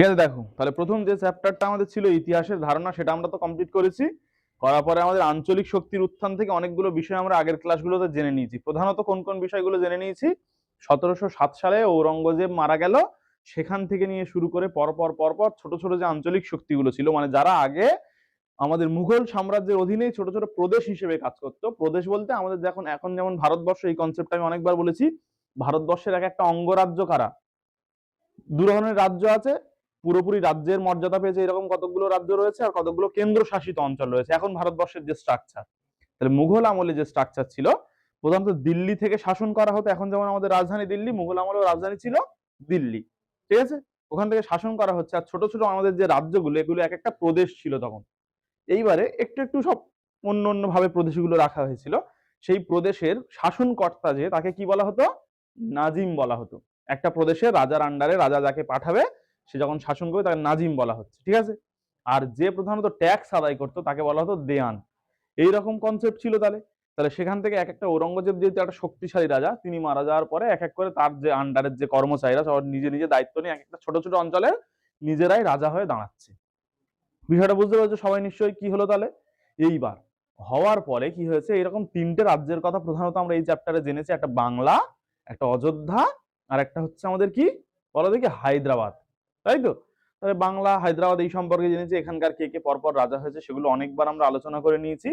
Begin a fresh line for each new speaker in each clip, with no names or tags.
ঠিক আছে, দেখো তাহলে প্রথম যে চ্যাপ্টারটা আমাদের ছিল ইতিহাসের ধারণা, সেটা আমরা তো কমপ্লিট করেছি। করার পরে আমাদের আঞ্চলিক শক্তির উত্থান থেকে অনেকগুলো বিষয় আমরা আগের ক্লাসগুলোতে জেনে নিয়েছি। প্রধানত কোন কোন বিষয়গুলো জেনে নিয়েছি? 1707 সালে ঔরঙ্গজেব মারা গেল, সেখান থেকে নিয়ে শুরু করে পরপর পরপর ছোট ছোট যে আঞ্চলিক শক্তিগুলো ছিল, মানে যারা আগে আমাদের মুঘল সাম্রাজ্যের অধীনেই ছোট ছোট প্রদেশ হিসেবে কাজ করতো। প্রদেশ বলতে আমাদের এখন এখন যেমন ভারতবর্ষ, এই কনসেপ্ট আমি অনেকবার বলেছি। ভারতবর্ষের এক একটা অঙ্গরাজ্য কারা? দু ধরনের রাজ্য আছে। পুরোপুরি রাজ্যের মর্যাদা পেয়েছে এরকম কতগুলো রাজ্য রয়েছে, আর কতগুলো কেন্দ্র শাসিত অঞ্চল রয়েছে এখন ভারতবর্ষের যে স্ট্রাকচার। তাহলে মুঘল আমলে যে স্ট্রাকচার ছিল, প্রধানত দিল্লি থেকে শাসন করা হতো। এখন যেমন আমাদের রাজধানী দিল্লি, মুঘল আমলেও রাজধানী ছিল দিল্লি। ঠিক আছে, ওখান থেকে শাসন করা হচ্ছে। আর ছোট ছোট আমাদের যে রাজ্যগুলো, এগুলো এক একটা প্রদেশ ছিল তখন। এইবারে একটু একটু সব অন্য অন্য ভাবে প্রদেশগুলো রাখা হয়েছিল। সেই প্রদেশের শাসনকর্তা যে, তাকে কি বলা হতো? নাজিম বলা হতো। একটা প্রদেশে রাজার আন্ডারে রাজা যাকে পাঠাবে, সে যখন শাসন করবে তাকে নাজিম বলা হচ্ছে। ঠিক আছে, আর যে প্রধানত ট্যাক্স আদায় করতো তাকে বলা হতো দেয়ান। এইরকম কনসেপ্ট ছিল। তাহলে তাহলে সেখান থেকে এক একটা, ঔরঙ্গজেব যেহেতু একটা শক্তিশালী রাজা, তিনি মারা যাওয়ার পরে এক এক করে তার যে আন্ডারের যে কর্মচারীরা সবার নিজে নিজে দায়িত্ব নিয়ে এক একটা ছোট ছোট অঞ্চলের নিজেরাই রাজা হয়ে দাঁড়াচ্ছে। বিষয়টা বুঝতে পারছো সবাই নিশ্চয়ই? কি হলো তাহলে এইবার? হওয়ার পরে কি হয়েছে, এরকম তিনটে রাজ্যের কথা প্রধানত আমরা এই চ্যাপ্টারে জেনেছি। একটা বাংলা, একটা অযোধ্যা, আর একটা হচ্ছে আমাদের কি বলা দেখি হায়দ্রাবাদ, তাই তো? তাহলে বাংলা, হায়দ্রাবাদ এই সম্পর্কে জেনেছি। এখানকার কে কে পরপর রাজা হয়েছে সেগুলো অনেকবার আমরা আলোচনা করে নিয়েছি।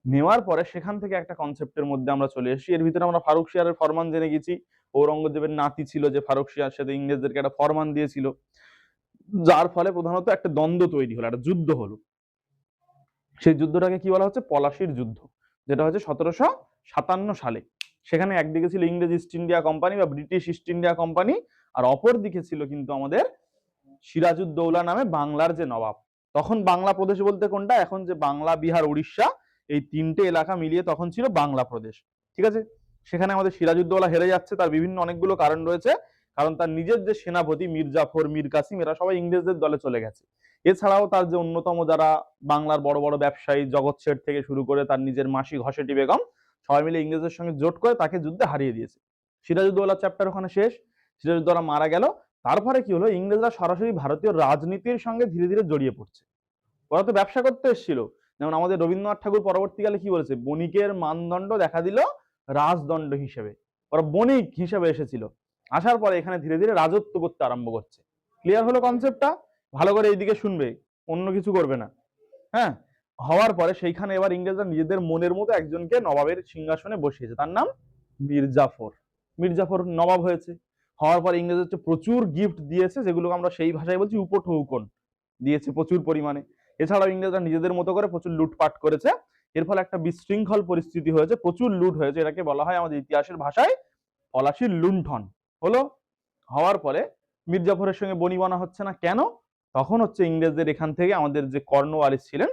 নেওয়ার পরে সেখান থেকে একটা কনসেপ্টের মধ্যে আমরা চলে এসেছি। এর ভিতরে আমরা ফারুক শিয়ারের ফরমান জেনে গেছি। ঔরঙ্গজেবের নাতি ছিল যে ফারুক শিয়ার, সাথে ইংরেজদেরকে একটা ফরমান দিয়েছিল, যার ফলে প্রধানত একটা দ্বন্দ্ব তৈরি হলো, একটা যুদ্ধ হলো। সেই যুদ্ধটাকে কি বলা হচ্ছে? পলাশির যুদ্ধ, যেটা হচ্ছে 1757 সালে। সেখানে একদিকে ছিল ইংরেজ ইস্ট ইন্ডিয়া কোম্পানি বা ব্রিটিশ ইস্ট ইন্ডিয়া কোম্পানি, আর অপর দিকে ছিল কিন্তু আমাদের সিরাজউদ্দৌলা নামে বাংলার যে নবাব। তখন বাংলা প্রদেশ বলতে কোনটা? এখন যে বাংলা, বিহার, উড়িষ্যা, এই তিনটে এলাকা মিলিয়ে তখন ছিল বাংলা প্রদেশ। ঠিক আছে, সেখানে আমাদের সিরাজউদ্দৌলা হেরে যাচ্ছে। তার বিভিন্ন অনেকগুলো কারণ রয়েছে। কারণ তার নিজের যে সেনাপতি মীর জাফর, মীর কাসিম, এরা সবাই ইংরেজদের দলে চলে গেছে। এছাড়াও তার যে অন্যতম যারা বাংলার বড় বড় ব্যবসায়ী, জগৎ শেঠ থেকে শুরু করে তার নিজের মাসি ঘসেটি বেগম, সবাই মিলে ইংরেজদের সঙ্গে জোট করে তাকে যুদ্ধে হারিয়ে দিয়েছে। সিরাজউদ্দৌলা চ্যাপ্টার ওখানে শেষ। সিরাজউদ্দৌলা মারা গেল। তারপরে কি হলো, ইংরেজরা সরাসরি ভারতীয় রাজনীতির সঙ্গে ধীরে ধীরে জড়িয়ে পড়ছে। ওরা তো ব্যবসা করতে এসেছিল। যেমন আমাদের রবীন্দ্রনাথ ঠাকুর পরবর্তীকালে কি বলেছে, বণিকের মানদণ্ড দেখা দিল রাজদণ্ড হিসেবে। ওরা বণিক হিসেবে এসেছিল, আসার পরে এখানে ধীরে ধীরে রাজত্ব করতে আরম্ভ করছে। ক্লিয়ার হলো কনসেপ্টটা? ভালো করে এইদিকে শুনবে, অন্য কিছু করবে না। হ্যাঁ, হওয়ার পরে সেইখানে এবার ইংরেজরা নিজেদের মনের মতো একজনকে নবাবের সিংহাসনে বসিয়েছে, তার নাম মীর জাফর। মীর জাফর নবাব হয়েছে। হওয়ার পর ইংরেজদের প্রচুর গিফট দিয়েছে, যেগুলো আমরা সেই ভাষায় বলছি উপঢৌকন দিয়েছে প্রচুর পরিমাণে। এছাড়াও ইংরেজরা নিজেদের মতো করে প্রচুর লুটপাট করেছে। এর ফলে একটা বিশৃঙ্খল পরিস্থিতি হয়েছে, প্রচুর লুট হয়েছে। এটাকে বলা হয় আমাদের ইতিহাসের ভাষায় পলাশির লুণ্ঠন। হলো। হওয়ার পরে মীর জাফরের সঙ্গে বনিবনা হচ্ছে না কেন? তখন হচ্ছে ইংরেজদের এখান থেকে আমাদের যে কর্নওয়ালিস ছিলেন,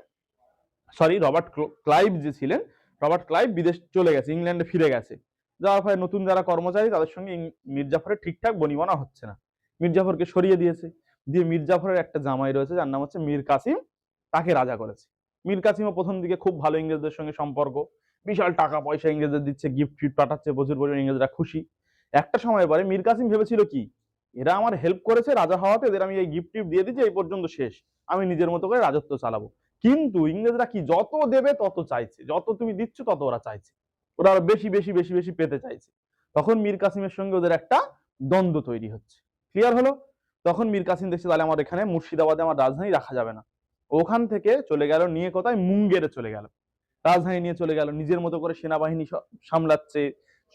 সরি রবার্ট ক্লাইভ যে ছিলেন, রবার্ট ক্লাইভ বিদেশ চলে গেছে, ইংল্যান্ডে ফিরে গেছে। যাওয়ার ফলে নতুন যারা কর্মচারী তাদের সঙ্গে মীর জাফরের ঠিকঠাক বনিবনা হচ্ছে না। মীর জাফরকে সরিয়ে দিয়েছে। দিয়ে মীর জাফরের একটা জামাই রয়েছে যার নাম হচ্ছে মীর কাসিম, তাকে রাজা করেছে। মীর কাসিমও প্রথম দিকে খুব ভালো ইংরেজদের সঙ্গে সম্পর্ক, বিশাল টাকা পয়সা ইংরেজদের দিচ্ছে, গিফট ফিফট পাঠাচ্ছে প্রচুর পরিমাণে, ইংরেজরা খুশি। একটা সময় পরে মীর কাসিম ভেবেছিল কি, এরা আমার হেল্প করেছে রাজা হওয়াতে, এদের আমি এই গিফট টিফট দিয়ে দিচ্ছি, এই পর্যন্ত শেষ, আমি নিজের মতো করে রাজত্ব চালাবো। কিন্তু ইংরেজরা কি, যত দেবে তত চাইছে, যত তুমি দিচ্ছ তত ওরা চাইছে, ওরা আরো বেশি বেশি বেশি বেশি পেতে চাইছে। তখন মীর কাসিমের সঙ্গে ওদের একটা দ্বন্দ্ব তৈরি হচ্ছে। ক্লিয়ার হলো? তখন মীর কাসিম দেখছে তাহলে আমার এখানে মুর্শিদাবাদে আমার রাজধানী রাখা যাবে না। ওখান থেকে চলে গেল নিয়ে কোথায়, মুঙ্গেরে চলে গেল। রাজধানী নিয়ে চলে গেল, নিজের মতো করে সেনাবাহিনী সামলাচ্ছে,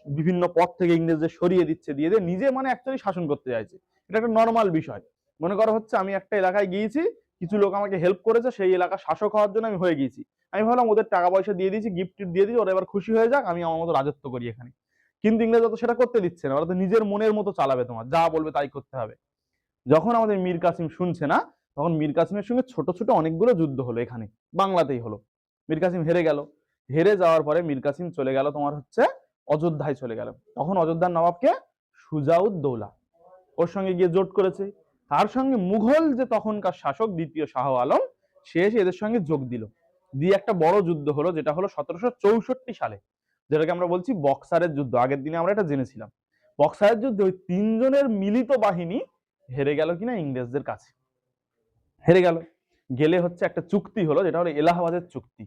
বিভিন্ন পদ থেকে ইংরেজদের সরিয়ে দিচ্ছে, দিয়ে দিয়ে নিজে মানে অ্যাকচুয়ালি শাসন করতে চাইছে। এটা একটা নর্মাল বিষয়। মনে করা হচ্ছে আমি একটা এলাকায় গিয়েছি, কিছু লোক আমাকে হেল্প করেছে, সেই এলাকা শাসক হওয়ার জন্য আমি হয়ে গিয়েছি। আমি ভাবলাম ওদের টাকা পয়সা দিয়ে দিয়েছি, গিফট দিয়ে দিয়েছি, ওরা এবার খুশি হয়ে যাক, আমি আমার মতো রাজত্ব করি এখানে। কিন্তু ইংরেজরা তো সেটা করতে দিচ্ছে না, ওরা তো নিজের মনের মতো চালাবে, তোমার যা বলবে তাই করতে হবে। যখন আমাদের মীর কাসিম শুনছে না, তখন মীর কাসিমের সঙ্গে ছোট ছোট অনেকগুলো যুদ্ধ হলো, এখানে বাংলাতেই হলো। মীর কাসিম হেরে গেল। হেরে যাওয়ার পরে মীর কাসিম চলে গেল তোমার হচ্ছে অযোধ্যায় চলে গেল। তখন অযোধ্যার নবাবকে সুজাউদ্দৌলা, ওর সঙ্গে গিয়ে জোট করেছে। তার সঙ্গে মুঘল যে তখনকার শাসক দ্বিতীয় শাহ আলম, সে এসে এদের সঙ্গে যোগ দিল। দিয়ে একটা বড় যুদ্ধ হলো, যেটা হলো 1764 সালে, যেটাকে আমরা বলছি বক্সারের যুদ্ধ। আগের দিনে আমরা এটা জেনেছিলাম। বক্সারের যুদ্ধে ওই তিনজনের মিলিত বাহিনী হেরে গেল কিনা ইংরেজদের কাছে। হেরে গেল, গেলে হচ্ছে একটা চুক্তি হলো, যেটা হলো এলাহাবাদের চুক্তি।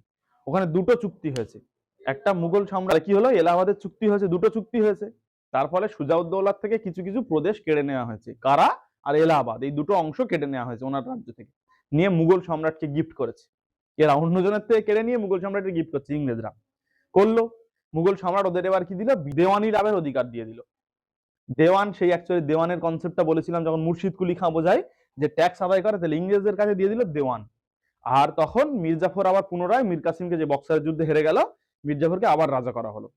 ওখানে দুটো চুক্তি হয়েছে, একটা মুঘল সম্রাট কি হলো, এলাহাবাদের চুক্তি হয়েছে, দুটো চুক্তি হয়েছে। তার ফলে সুজাউদ্দৌলার থেকে কিছু কিছু প্রদেশ কেড়ে নেওয়া হয়েছে, কারা আর এলাহাবাদ, এই দুটো অংশ কেটে নেওয়া হয়েছে ওনার রাজ্য থেকে, নিয়ে মুঘল সম্রাটকে গিফট করেছে। এরা অন্যজনের থেকে কেড়ে নিয়ে মুঘল সম্রাটকে গিফট করছে, ইংরেজরা করলো। মুঘল সম্রাট ওদের এবার কি দিল, দেওয়ানি লাভের অধিকার দিয়ে দিল। দেওয়ান, সেই অ্যাকচুয়ালি দেওয়ানের কনসেপ্টটা বলেছিলাম যখন মুর্শিদ কুলি খাঁ বোঝায় যে ট্যাক্স আদায় করে, তাহলে ইংরেজদের কাছে দিয়ে দিল দেওয়ান। আর তখন মির্জাফর আবার পুনরায় মীর কাসিমকে, যে বক্সারের যুদ্ধে হেরে গেল, মির্জাফরকে আবার রাজা করা হলো।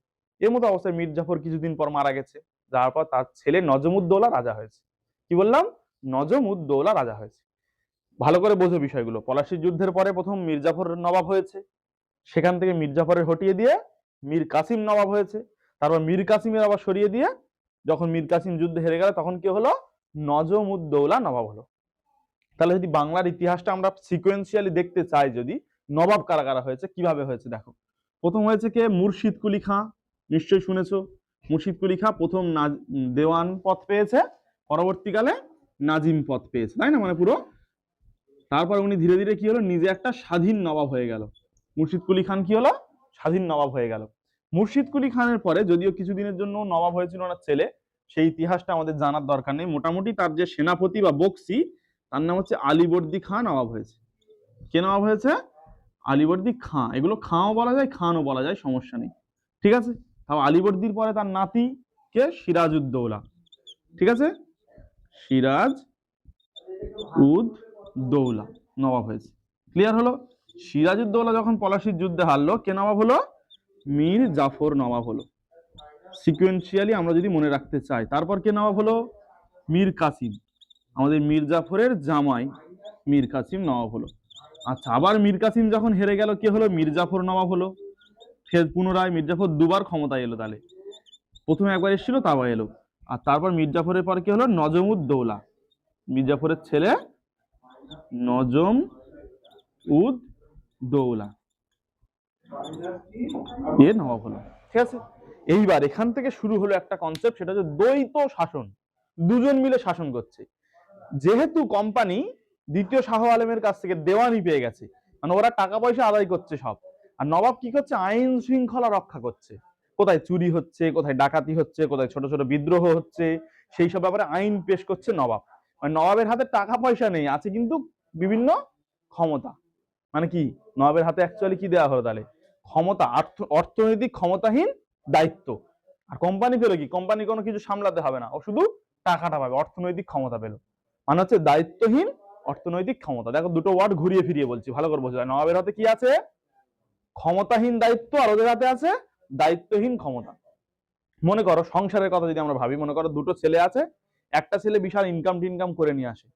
এর মতো অবস্থায় মির্জাফর কিছুদিন পর মারা গেছে, যার পর তার ছেলে নজমুদ্দৌলা রাজা হয়েছে। কি বললাম, নজমুদ্দৌলা রাজা হয়েছে। ভালো করে বোঝো বিষয়গুলো। পলাশির যুদ্ধের পরে প্রথম মির্জাফর নবাব হয়েছে, সেখান থেকে মির্জাফরের হটিয়ে দিয়ে মীর কাসিম নবাব হয়েছে, তারপর মীর কাসিমের আবার সরিয়ে দিয়ে যখন মীর কাসিম যুদ্ধে হেরে গেল, তখন কি হলো, নজমুদ্দৌলা নবাব হলো। তাহলে যদি বাংলার ইতিহাসটা আমরা সিকোয়েন্সিয়ালি দেখতে চাই, যদি নবাব কারা কারা হয়েছে, কিভাবে হয়েছে দেখো। প্রথম হয়েছে কে, মুর্শিদ কুলি খাঁ, নিশ্চয়ই শুনেছো। মুর্শিদ কুলি খাঁ প্রথম দেওয়ান পদ পেয়েছে, পরবর্তীকালে নাজিম পদ পেয়েছে, তাই না, মানে পুরো। তারপর উনি ধীরে ধীরে কি হলো, নিজে একটা স্বাধীন নবাব হয়ে গেল। মুর্শিদ কুলি খান কি হলো, স্বাধীন নবাব হয়ে গেল। মুর্শিদ কুলি খানের পরে যদিও কিছুদিনের জন্য নবাব হয়েছিল ওনার ছেলে, সেই ইতিহাসটা আমাদের জানার দরকার নেই। মোটামুটি তার যে সেনাপতি বা বক্সি, তার নাম হচ্ছে আলীবর্দী খাঁ নবাব হয়েছে। কে নবাব হয়েছে, আলীবর্দী খাঁ। এগুলো খাঁও বলা যায়, খানও বলা যায়, সমস্যা নেই, ঠিক আছে। তাও আলীবর্দীর পরে তার নাতি কে, সিরাজউদ্দৌলা, ঠিক আছে, সিরাজ উদ দৌলা নবাব হয়েছে। ক্লিয়ার হলো। সিরাজউদ্দৌলা যখন পলাশির যুদ্ধে হারলো, কে নবাব হলো, মীর জাফর নবাব হলো। সিকুয়েন্সিয়ালি আমরা যদি মনে রাখতে চাই, তারপর কে নবাব হলো, মীর কাসিম, আমাদের মীর জাফরের জামাই মীর কাসিম নবাব হলো। আচ্ছা, আবার মীর কাসিম যখন হেরে গেল, কে হলো, মীর জাফর নবাব হলো। ফের পুনরায় মীর জাফর দুবার ক্ষমতায় এলো, তাহলে প্রথমে একবার এসেছিল, তারপর এলো। আর তারপর মীর জাফরের পর কি হলো, নজমুদ্দৌলা, মীর জাফরের ছেলে নজম উদ দৌলা, এ নবাব হলো, ঠিক আছে। এইবার এখান থেকে শুরু হলো একটা কনসেপ্ট, সেটা হচ্ছে দ্বৈত শাসন, দুজন মিলে শাসন করছে। যেহেতু কোম্পানি দ্বিতীয় শাহ আলমের কাছ থেকে দেওয়ানি পেয়ে গেছে, মানে ওরা টাকা পয়সা আদায় করছে সব, আর নবাব কি করছে, আইন শৃঙ্খলা রক্ষা করছে। কোথায় চুরি হচ্ছে, কোথায় ডাকাতি হচ্ছে, কোথায় ছোট ছোট বিদ্রোহ হচ্ছে, সেই সব ব্যাপারে আইন পেশ করছে নবাব। মানে নবাবের হাতে টাকা পয়সা নেই, আছে কিন্তু বিভিন্ন ক্ষমতা। মানে কি, নবাবের হাতে অ্যাকচুয়ালি কি দেওয়া হলো, তাহলে ক্ষমতা, অর্থনৈতিক ক্ষমতাহীন দায়িত্ব। আর কোম্পানি পেলো কি, কোম্পানি কোনো কিছু সামলাতে হবে না, ও শুধু টাকাটা পাবে, অর্থনৈতিক ক্ষমতা পেলো। মানে হচ্ছে দায়িত্বহীন অর্থনৈতিক ক্ষমতা। দেখো দুটো ওয়ার্ড ঘুরিয়ে ফিরিয়ে বলছি, ভালো করে বোঝা যায়। নবাবের হাতে কি আছে, ক্ষমতাহীন দায়িত্ব, আর ওদের হাতে আছে দায়িত্বহীন ক্ষমতা। মনে করো সংসারের কথা যদি আমরা ভাবি, মনে করো দুটো ছেলে আছে, একটা ছেলে বিশাল ইনকাম টিনকাম করে নিয়ে আসে,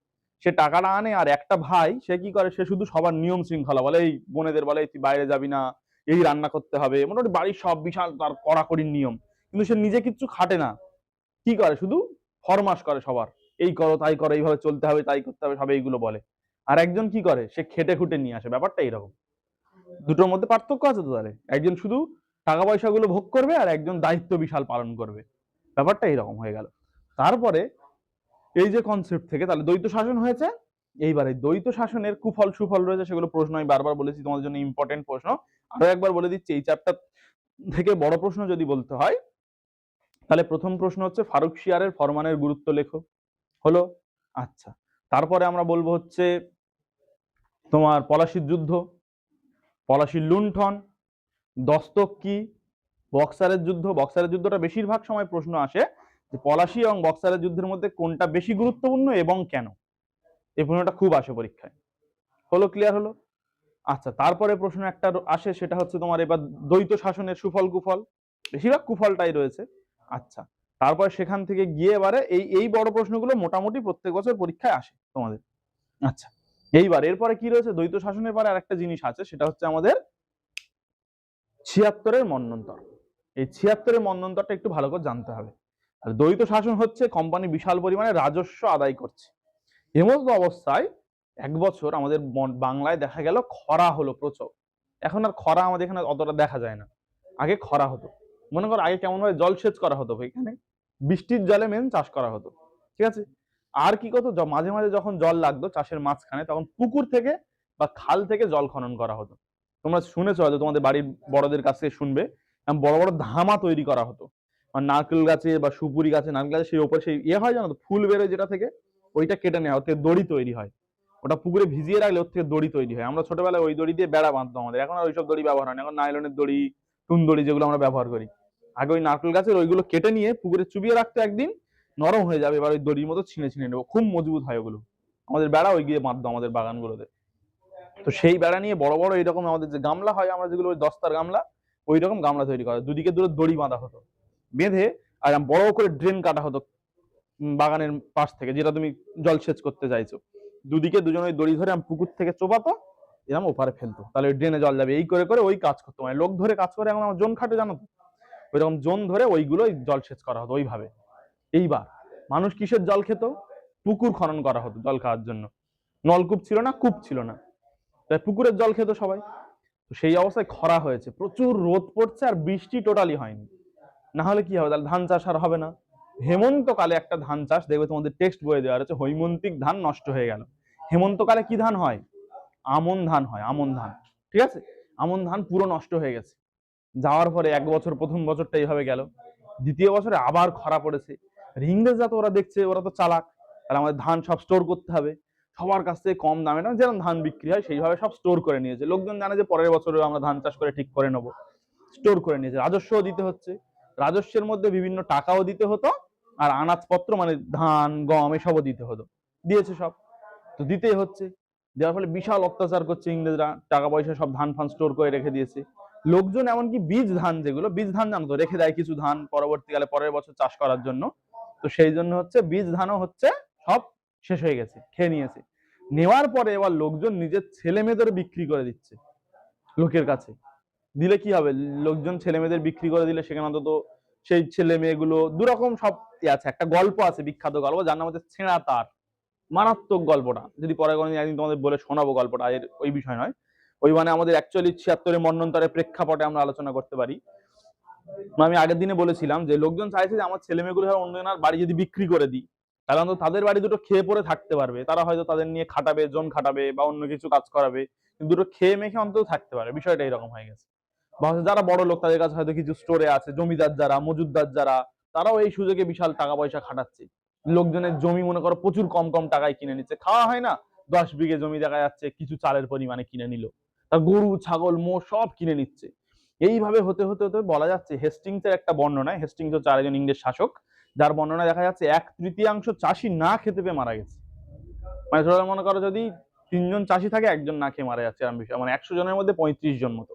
সে টাকাটা আনে, আর একটা ভাই সে কি করে, সে শুধু সবার নিয়ম শৃঙ্খলা বলে, এই বোনেদের বলে তুই বাইরে যাবি না, এই রান্না করতে হবে, মোটামুটি বাড়ির সব বিশাল তার কড়াকড়ির নিয়ম, কিন্তু সে নিজে কিচ্ছু খাটে না। কি করে, শুধু ফরমাস করে সবার, এই করো তাই করো, এইভাবে চলতে হবে, তাই করতে হবে, সব এইগুলো বলে। আর একজন কি করে, সে খেটে খুটে নিয়ে আসে। ব্যাপারটা এইরকম। দুটোর মধ্যে পার্থক্য আছে তো, তাহলে একজন শুধু টাকা পয়সা গুলো ভোগ করবে, আর একজন দায়িত্ব বিশাল পালন করবে। ব্যাপারটা এইরকম হয়ে গেল। তারপরে এই যে কনসেপ্ট থেকে তাহলে দ্বৈত শাসন হয়েছে। এইবারে দ্বৈত শাসনের কুফল সুফল রয়েছে, সেগুলো প্রশ্ন আমি বারবার বলেছি তোমাদের জন্য ইম্পর্টেন্ট প্রশ্ন। আরো একবার বলে দিচ্ছি, এই চ্যাপ্টার থেকে বড় প্রশ্ন যদি বলতে হয়, তাহলে প্রথম প্রশ্ন হচ্ছে ফারুকশিয়ারের ফরমানের গুরুত্ব লেখো, হলো। আচ্ছা, তারপরে আমরা বলবো হচ্ছে তোমার পলাশির যুদ্ধ, পলাশির লুণ্ঠন, দস্তক কি, বক্সারের যুদ্ধ। বক্সারের যুদ্ধটা বেশিরভাগ সময় প্রশ্ন আসে যে পলাশি এবং বক্সারের যুদ্ধের মধ্যে কোনটা বেশি গুরুত্বপূর্ণ এবং কেন, এই প্রশ্নটা খুব আসে পরীক্ষায়। হলো, ক্লিয়ার হলো। আচ্ছা, তারপরে প্রশ্ন একটা আসে, সেটা হচ্ছে তোমার এবার দ্বৈত শাসনের সুফল কুফল, বেশিরভাগ কুফলটাই রয়েছে। আচ্ছা, তারপরে সেখান থেকে গিয়ে এবারে এই এই বড় প্রশ্নগুলো মোটামুটি প্রত্যেক বছর পরীক্ষায় আসে তোমাদের। আচ্ছা, এইবার এরপরে কি রয়েছে, দ্বৈত শাসনের পরে আরেকটা জিনিস আছে, সেটা হচ্ছে আমাদের ৭৬-এর মন্বন্তর। এই ৭৬-এর মন্বন্তরটা একটু ভালো করে জানতে হবে। আর দ্বৈত শাসন হচ্ছে কোম্পানি বিশাল পরিমাণে রাজস্ব আদায় করছে। এমত অবস্থায় এক বছর আমাদের বাংলায় দেখা গেল খরা হলো প্রচুর। এখন আর খরা আমাদের এখানে অতটা দেখা যায় না, আগে খরা হতো। মনে করো আগে কেমন ভাবে জলসেচ করা হতো, এখানে বৃষ্টির জলে মেন চাষ করা হতো, ঠিক আছে। আর কি কত, মাঝে মাঝে যখন জল লাগতো চাষের মাঝখানে, তখন পুকুর থেকে বা খাল থেকে জল খনন করা হতো। তোমরা শুনেছো হয়তো, তোমাদের বাড়ির বড়দের কাছ থেকে শুনবে, বড় বড় ধামা তৈরি করা হতো। আর নারকেল গাছে বা সুপুরি গাছে, নারকেল গাছে সেই ওপরে সেই হয় জানো তো, ফুল বেরোয় যেটা থেকে, ওইটা কেটে নেওয়া, ওর থেকে দড়ি তৈরি হয়। ওটা পুকুরে ভিজিয়ে রাখলে ওর থেকে দড়ি তৈরি হয়। আমরা ছোটবেলায় ওই দড়ি দিয়ে বেড়া বাঁধতো আমাদের। এখন আর ওইসব দড়ি ব্যবহার হয় না, এখন নাইলনের দড়ি, টুন দড়ি যেগুলো আমরা ব্যবহার করি। আগে ওই নারকেল গাছের ওইগুলো কেটে নিয়ে পুকুরে চুবিয়ে রাখতো, একদিন নরম হয়ে যাবে, এবার ওই দড়ির মতো ছিঁড়ে ছিঁড়ে নেবো, খুব মজবুত হয় ওগুলো। আমাদের বেড়া ওই গিয়ে বাঁধতো আমাদের বাগানগুলোতে। তো সেই বেড়া নিয়ে বড় বড় এইরকম আমাদের যে গামলা হয়, আমরা যেগুলো ওই দস্তার গামলা, ওই রকম গামলা তৈরি করা, দুদিকে দুটো দড়ি বাঁধা হতো, বেঁধে আর বড় করে ড্রেন কাটা হতো বাগানের পাশ থেকে, যেটা তুমি জলসেচ করতে চাইছো। দুদিকে দুজন ওই দড়ি ধরে পুকুর থেকে চোপাতো, এরকম ওপারে ফেলতো, তাহলে ড্রেনে জল যাবে। এই করে করে ওই কাজ করতো, মানে লোক ধরে কাজ করে, এখন আমার জোন খাটে জানো তো, ওইরকম জোন ধরে ওইগুলো জলসেচ করা হতো ওইভাবে। এইবার মানুষ কিসের জল খেত? পুকুর খনন করা হতো জল খাওয়ার জন্য। নলকূপ ছিল না, কূপ ছিল না, তাই পুকুরের জল খেত সবাই। তো সেই অবস্থায় খরা হয়েছে, প্রচুর রোদ পড়ছে, আর বৃষ্টি টোটালি হয়নি। না হলে কি হবে, তাহলে ধান চাষ আর হবে না। হেমন্তকালে একটা ধান চাষ দেখবে, তোমাদের টেক্সট বইয়ে দেওয়া আছে, হৈমন্তিক ধান নষ্ট হয়ে গেল। হেমন্তকালে কি ধান হয়? আমন ধান হয়, আমন ধান। ঠিক আছে, আমন ধান পুরো নষ্ট হয়ে গেছে। যাওয়ার পরে এক বছর, প্রথম বছরটা এইভাবে গেল, দ্বিতীয় বছরে আবার খরা পড়েছে। ইংরেজরা তো, ওরা দেখছে, ওরা তো চালাক, তাহলে আমাদের ধান সব স্টোর করতে হবে, সবার কাছ থেকে কম দামে, না যেরকম ধান বিক্রি হয় সেইভাবে সব স্টোর করে নিয়েছে। লোকজন জানে যে পরের বছরে আমরা ধান চাষ করে ঠিক করে নেবো, স্টোর করে নিয়েছে। রাজস্বও দিতে হচ্ছে, রাজস্বের মধ্যে বিভিন্ন টাকাও দিতে হতো, আর আনাজপত্র মানে ধান গম এসবও দিতে হতো, দিয়েছে সব, তো দিতেই হচ্ছে। দেওয়ার ফলে বিশাল অত্যাচার করছে ইংরেজরা, টাকা পয়সা সব ধান ফান স্টোর করে রেখে দিয়েছে। লোকজন এমনকি বীজ ধান, যেগুলো বীজ ধান জানো তো, রেখে দেয় কিছু ধান পরবর্তীকালে পরের বছর চাষ করার জন্য। তো সেই জন্য হচ্ছে বীজ ধানও হচ্ছে সব শেষ হয়ে গেছে, খেয়ে নিয়েছে। নেওয়ার পরে এবার লোকজন নিজের ছেলে মেয়েদের বিক্রি করে দিচ্ছে লোকের কাছে। দিলে কি হবে, লোকজন ছেলে মেয়েদের বিক্রি করে দিলে সেখানে অন্তত সেই ছেলে মেয়েগুলো দুরকম সব আছে। একটা গল্প আছে, বিখ্যাত গল্প, যার নাম হচ্ছে ছেঁড়া তার। মারাত্মক গল্পটা, যদি পরে কোনোদিন একদিন তোমাদের বলে শোনাবো গল্পটা, এর ওই বিষয় নয়। ওই মানে আমাদের অ্যাকচুয়ালি 76-এর মন্বন্তরের প্রেক্ষাপটে আমরা আলোচনা করতে পারি। আমি আগের দিনে বলেছিলাম যে লোকজন চাইছে যে আমার ছেলে মেয়েগুলো অন্যজনের বাড়ি যদি বিক্রি করে দিই, তাহলে অন্তত তাদের বাড়ি দুটো খেয়ে পরে থাকতে পারবে, তারা হয়তো তাদের নিয়ে খাটাবে, জন খাটাবে বা অন্য কিছু কাজ করাবে, কিন্তু দুটো খেয়ে মেখে অন্তত থাকতে পারে। বিষয়টা এরকম হয়ে গেছে। বা যারা বড় লোক, তাদের কাছে হয়তো কিছু স্টোরে আছে, জমিদার যারা, মজুদদার যারা, তারাও এই সুযোগে বিশাল টাকা পয়সা খাটাচ্ছে। লোকজনের জমি মনে করো প্রচুর কম কম টাকায় কিনে নিচ্ছে, খাওয়া হয় না, 10 বিঘে জমি দেখা যাচ্ছে কিছু চালের পরিমাণে কিনে নিল, তা গরু ছাগল মোষ সব কিনে নিচ্ছে। এইভাবে হতে হতে হতে বলা যাচ্ছে, হেস্টিংসের একটা বর্ণনায়, হেস্টিংস হচ্ছে আরেকজন ইংরেজ শাসক, যার বর্ণনায় দেখা যাচ্ছে 1/3 চাষি না খেতে পেয়ে মারা গেছে। মানে ধরো মনে করো যদি 3 জন চাষি থাকে, একজন না খেয়ে মারা যাচ্ছে, এরকম বিষয়, মানে 100 জনের মধ্যে 35 জন মতো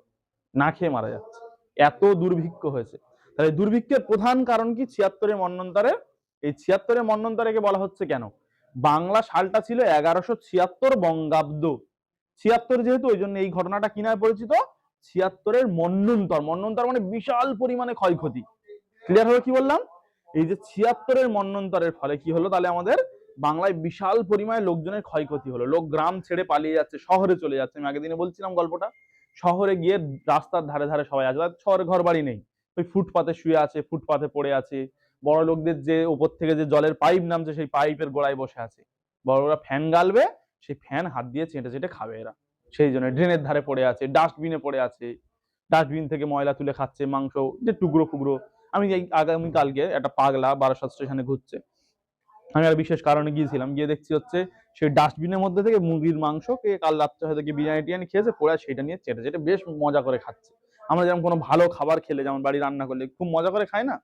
না খেয়ে মারা যাচ্ছে, এত দুর্ভিক্ষ হয়েছে। তাহলে দুর্ভিক্ষের প্রধান কারণ কি? 76-এর মন্বন্তরে। এই 76-এর মন্বন্তরকে বলা হচ্ছে কেন? বাংলা সালটা ছিল 1176 বঙ্গাব্দ। 76 যেহেতু, ওই জন্য এই ঘটনাটা কি নামে পরিচিত? 76-এর মন্বন্তর। মন্বন্তর মানে বিশাল পরিমাণে ক্ষয়ক্ষতি। ক্লিয়ার হলো কি বললাম? এই যে 76-এর মন্বন্তরের ফলে কি হলো, তাহলে আমাদের বাংলায় বিশাল পরিমাণে লোকজনের ক্ষয়ক্ষতি হলো, লোক গ্রাম ছেড়ে পালিয়ে যাচ্ছে, শহরে চলে যাচ্ছে। আমি আগের দিনে বলছিলাম গল্পটা, শহরে গিয়ে রাস্তার ধারে ধারে সবাই আছে, শহরে ঘর বাড়ি নেই, ওই ফুটপাতে শুয়ে আছে, ফুটপাতে পড়ে আছে। বড় লোকদের যে উপর থেকে যে জলের পাইপ নামছে, সেই পাইপের গোড়ায় বসে আছে। বড়রা ফ্যান গালবে, সেই ফ্যান হাত দিয়ে চেটে চেটে খাবে এরা। সেই জন্য ড্রেনের ধারে পড়ে আছে, ডাস্টবিনে পড়ে আছে, ডাস্টবিন থেকে ময়লা তুলে খাচ্ছে, মাংস যে টুকরো টুকরো। আমি এই আগামীকালকে একটা পাগলা বারাসাত স্টেশনে ঘুরছে, আমি আর বিশেষ কারণে গিয়েছিলাম, গিয়ে দেখছি হচ্ছে সেই ডাস্টবিনের মধ্যে থেকে মুরগির মাংস কে কাল রাত্রে হয়তো কি বিরিয়ানি টিরিয়ানি খেয়েছে, পড়ে সেটা নিয়ে চেটে চেটে বেশ মজা করে খাচ্ছে। আমরা যেমন কোনো ভালো খাবার খেলে, যেমন বাড়ি রান্না করলে খুব মজা করে খায় না,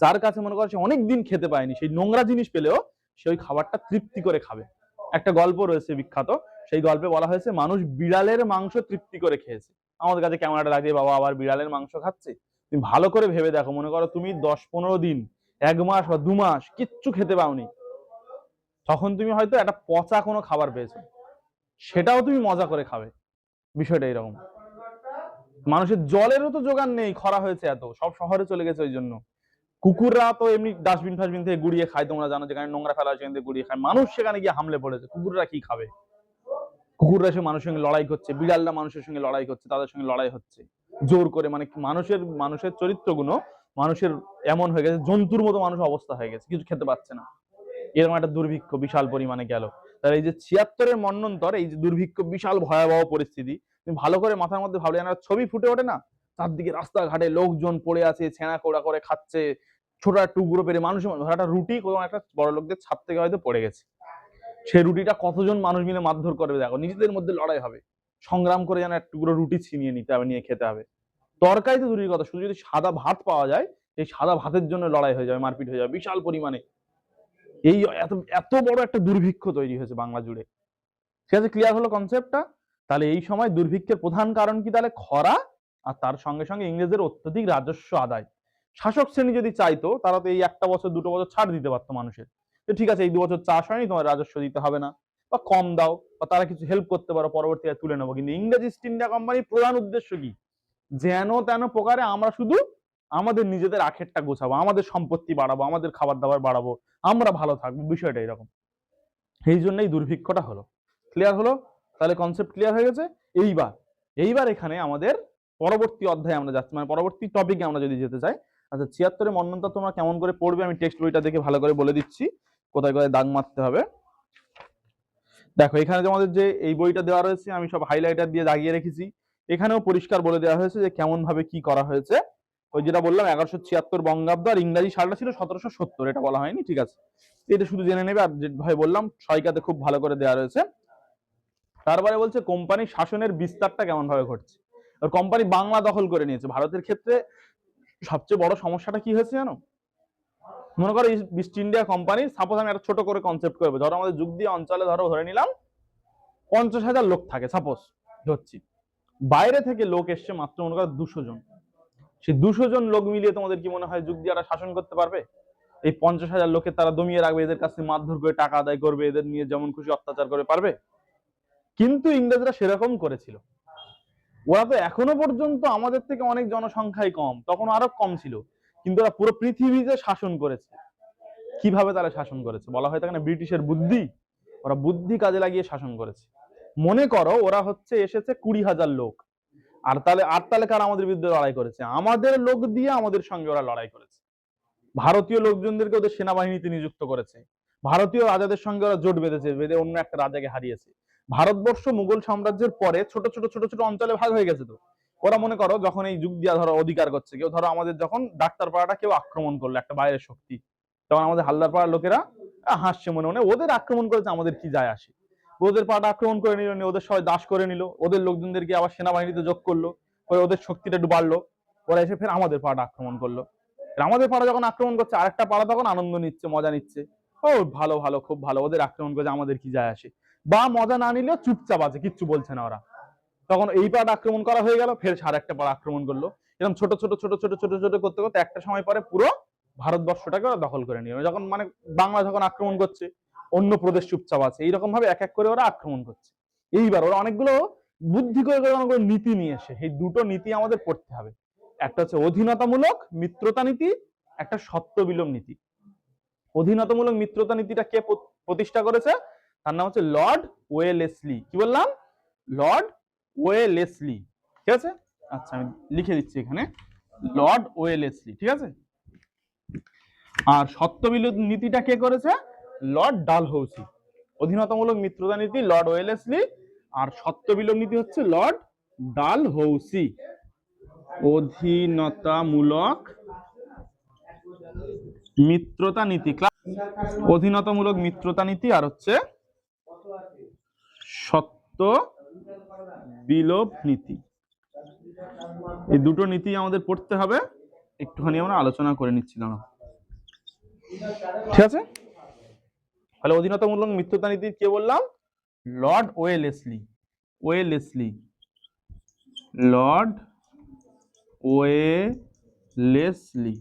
যার কাছে মনে করছে অনেকদিন খেতে পায়নি, সেই নোংরা জিনিস পেলেও সে ওই খাবারটা তৃপ্তি করে খাবে। একটা গল্প রয়েছে বিখ্যাত, সেই গল্পে বলা হয়েছে মানুষ বিড়ালের মাংস তৃপ্তি করে খেয়েছে। আমাদের কাছে কেমন একটা লাগে, বাবা আবার বিড়ালের মাংস খাচ্ছে। তুমি ভালো করে ভেবে দেখো, মনে করো তুমি 10-15 দিন, 1 মাস বা 2 মাস কিচ্ছু খেতে পাওনি, তখন তুমি হয়তো একটা পচা কোনো খাবার পেয়েছো, সেটাও তুমি মজা করে খাবে। বিষয়টা এরকম। মানুষের জলেরও তো জোগান নেই, খরা হয়েছে এত, সব শহরে চলে গেছে। ওই জন্য কুকুররা তো এমনি ডাস্টবিন ফাস্টবিন থেকে গুড়িয়ে খায়, তোমরা জানো, যেখানে নোংরা ফেলা সেখান থেকে গুড়িয়ে খায়। মানুষ সেখানে গিয়ে হামলে পড়েছে, কুকুররা কি খাবে? কুকুররা সে মানুষের সঙ্গে লড়াই করছে, বিড়ালরা মানুষের সঙ্গে লড়াই করছে, তাদের সঙ্গে লড়াই হচ্ছে জোর করে। মানে মানুষের চরিত্রগুলো মানুষের এমন হয়ে গেছে, জন্তুর মতো মানুষ অবস্থা হয়ে গেছে, কিছু খেতে পাচ্ছে না। এরকম একটা দুর্ভিক্ষ বিশাল পরিমাণে গেল। তাহলে এই যে ৭৬-এর মন্বন্তর, এই যে দুর্ভিক্ষ বিশাল ভয়াবহ পরিস্থিতি, তুমি ভালো করে মাথার মধ্যে ভাবলে একটা ছবি ফুটে ওঠে না, চারদিকে রাস্তাঘাটে লোকজন পড়ে আছে, ছেঁড়া কোড়া করে খাচ্ছে, ছোট একটা টুকরো পেরে মানুষ, একটা রুটি কোনো একটা বড় লোকদের ছাদ থেকে হয়তো পড়ে গেছে, সেই রুটিটা কতজন মানুষ মিলে মারধর করবে দেখো, নিজেদের মধ্যে লড়াই হবে, সংগ্রাম করে যেন এক টুকরো রুটি ছিনিয়ে নিতে হবে, নিয়ে খেতে হবে। তরকারি তো দূরের কথা, শুধু যদি সাদা ভাত পাওয়া যায়, সেই সাদা ভাতের জন্য লড়াই হয়ে যাবে, মারপিট হয়ে যাবে বিশাল পরিমাণে। এই এত এত বড় একটা দুর্ভিক্ষ তৈরি হয়েছে বাংলা জুড়ে। ঠিক আছে, ক্লিয়ার হলো কনসেপ্টটা? তাহলে এই সময় দুর্ভিক্ষের প্রধান কারণ কি? তাহলে খরা, আর তার সঙ্গে সঙ্গে ইংরেজদের অত্যধিক রাজস্ব আদায়। শাসক শ্রেণী যদি চাইতো, তারা তো এই একটা বছর দুটো বছর ছাড় দিতে পারতো মানুষের, ঠিক আছে এই ২ বছর চাষ হয়নি, তোমার রাজস্ব দিতে হবে না, বা কম দাও, বা তারা কিছু হেল্প করতে পারো, পরবর্তীতে তুলে নেবো। কিন্তু ইংরেজ ইস্ট ইন্ডিয়া কোম্পানির প্রধান উদ্দেশ্য কি? যেন তেন প্রকারে আমরা শুধু আমাদের নিজেদের আখেরটা গোছাবো, আমাদের সম্পত্তি বাড়াবো, আমাদের খাবার দাবার বাড়াবো, আমরা ভালো থাকবো, বিষয়টা এরকম। এই জন্যই দুর্ভিক্ষটা হলো। ক্লিয়ার হলো? তাহলে কনসেপ্ট ক্লিয়ার হয়ে গেছে। এইবার এইবার এখানে আমাদের পরবর্তী অধ্যায়ে আমরা যাচ্ছি, মানে পরবর্তী টপিকে আমরা যদি যেতে চাই। আচ্ছা, ৭৬-এর মন্বন্তর তোমরা কেমন করে পড়বে আমি টেক্সট বইটা দেখে ভালো করে বলে দিচ্ছি কোথায় কোথায় দাগ মারতে হবে। দেখো, এখানে তোমাদের যে এই বইটা দেওয়া রয়েছে, আমি সব হাইলাইটার দিয়ে দাগিয়ে রেখেছি। এখানেও পরিষ্কার বলে দেওয়া হয়েছে যে কেমন ভাবে কি করা হয়েছে। ওই যেটা বললাম ১১৭৬ বঙ্গাব্দ, আর ইংরাজি সালটা ছিল ১৭৭০, এটা বলা হয়নি, ঠিক আছে, এটা শুধু জেনে নেবে। আর যেভাবে বললাম সহায়িকাতে খুব ভালো করে দেওয়া রয়েছে। তারপরে বলছে কোম্পানি শাসনের বিস্তারটা কেমন ভাবে ঘটছে। কোম্পানি বাংলা দখল করে নিয়েছে। ভারতের ক্ষেত্রে সবচেয়ে বড় সমস্যাটা কি হয়েছে জানো? মনে করো ইস্ট ইন্ডিয়া কোম্পানি, সাপোজ আমি একটা ছোট করে কনসেপ্ট করবো, ধরো আমাদের যুগ দিয়ে অঞ্চলে ধরো ধরে নিলাম ৫০,০০০ লোক থাকে, সাপোজ ধরছি, বাইরে থেকে লোক এসছে মাত্র মনে করো ২০০ জন। সেই ২০০ জন লোক মিলিয়ে তোমাদের কি মনে হয় যুগ দিয়ে শাসন করতে পারবে? এই ৫০,০০০ লোকের তারা দমিয়ে রাখবে, এদের কাছে মারধর করে টাকা আদায় করবে, এদের নিয়ে যেমন খুশি অত্যাচার করে পারবে? কিন্তু ইংরেজরা সেরকম করেছিল। ওরা তো এখনো পর্যন্ত আমাদের থেকে অনেক জনসংখ্যাই কম, তখন আরো কম ছিল, কিন্তু ওরা পুরো পৃথিবীতে শাসন করেছে। কিভাবে তারা শাসন করেছে? বলা হয় থাকে না ব্রিটিশের বুদ্ধি, ওরা বুদ্ধি কাজে লাগিয়ে শাসন করেছে। মনে করো ওরা হচ্ছে এসেছে ২০,০০০ লোক, আর তাহলে কারা আমাদের বিরুদ্ধে লড়াই করেছে? আমাদের লোক দিয়ে আমাদের সঙ্গে ওরা লড়াই করেছে। ভারতীয় লোকজনদেরকে ওদের সেনাবাহিনীতে নিযুক্ত করেছে, ভারতীয় রাজাদের সঙ্গে ওরা জোট বেঁধেছে, বেঁধে অন্য একটা রাজাকে হারিয়েছে। ভারতবর্ষ মুঘল সাম্রাজ্যের পরে ছোট ছোট ছোট ছোট অঞ্চলে ভাগ হয়ে গেছে। তো ওরা মনে করো যখন এই যুগ দিয়া ধরো অধিকার করছে, কেউ ধরো আমাদের যখন ডাক্তার পাড়াটা কেউ আক্রমণ করলো, একটা বাইরের শক্তি, তখন আমাদের হালদার পাড়ার লোকেরা হাসছে মনে মনে, ওদের আক্রমণ করেছে, আমাদের কি যায় আসে। ওদের পাড়াটা আক্রমণ করে নিল, ওদের সবাই দাস করে নিল, ওদের লোকজনদেরকে আবার সেনাবাহিনীতে যোগ করলো, ওদের শক্তিটা একটু বাড়লো, ওরা এসে ফের আমাদের পাড়াটা আক্রমণ করলো। আমাদের পাড়া যখন আক্রমণ করছে, আরেকটা পাড়া তখন আনন্দ নিচ্ছে, মজা নিচ্ছে, ও ভালো ভালো খুব ভালো, ওদের আক্রমণ করছে, আমাদের কি যায় আসে, বা মজা না নিলেও চুপচাপ আছে, কিচ্ছু বলছে না ওরা। তখন এই পাড়া আক্রমণ করা হয়ে গেল, ফের আর একটা পাড়া আক্রমণ করলো, এরকম ছোট ছোট ছোট ছোট ছোট ছোট করতে করতে একটা সময় পরে পুরো ভারতবর্ষটাকে ওরা দখল করে নিল। যখন মানে বাংলা যখন আক্রমণ করছে, অন্য প্রদেশ চুপচাপ আছে, এইরকম ভাবে এক এক করে ওরা আক্রমণ করছে। এইবার ওরা অনেকগুলো বুদ্ধি করে অনেকগুলো নীতি নিয়ে এসে, এই দুটো নীতি আমাদের পড়তে হবে। একটা হচ্ছে অধীনতামূলক মিত্রতা নীতি, একটা সত্য বিলোপ নীতি। অধীনতামূলক মিত্রতা নীতিটা কে প্রতিষ্ঠা করেছে? তার নাম হচ্ছে লর্ড ওয়েলেসলি। কি বললাম? লর্ড ওয়েলেসলি, ঠিক আছে। আচ্ছা, আমি লিখে দিচ্ছি এখানে, লর্ড ওয়েলেসলি, ঠিক আছে। আর সত্য বিলোপ নীতিটা কে করেছে? লর্ড ডালহৌসি। অধীনতামূলক মিত্রতা নীতি লর্ড ওয়েলেসলি, আর সত্য বিলোপ নীতি হচ্ছে লর্ড ডালহৌসি। অধীনতামূলক মিত্রতা নীতি, অধীনতামূলক মিত্রতা নীতি, আর হচ্ছে সত্য বিলোপ নীতি। এই দুটো নীতি আমাদের পড়তে হবে, একটুখানি আমরা আলোচনা করে নিচ্ছিলাম, ঠিক আছে। তাহলে অধীনতামূলক মিত্রতা নীতি কে বললাম? Lord Wellesley. Wellesley, Lord Wellesley,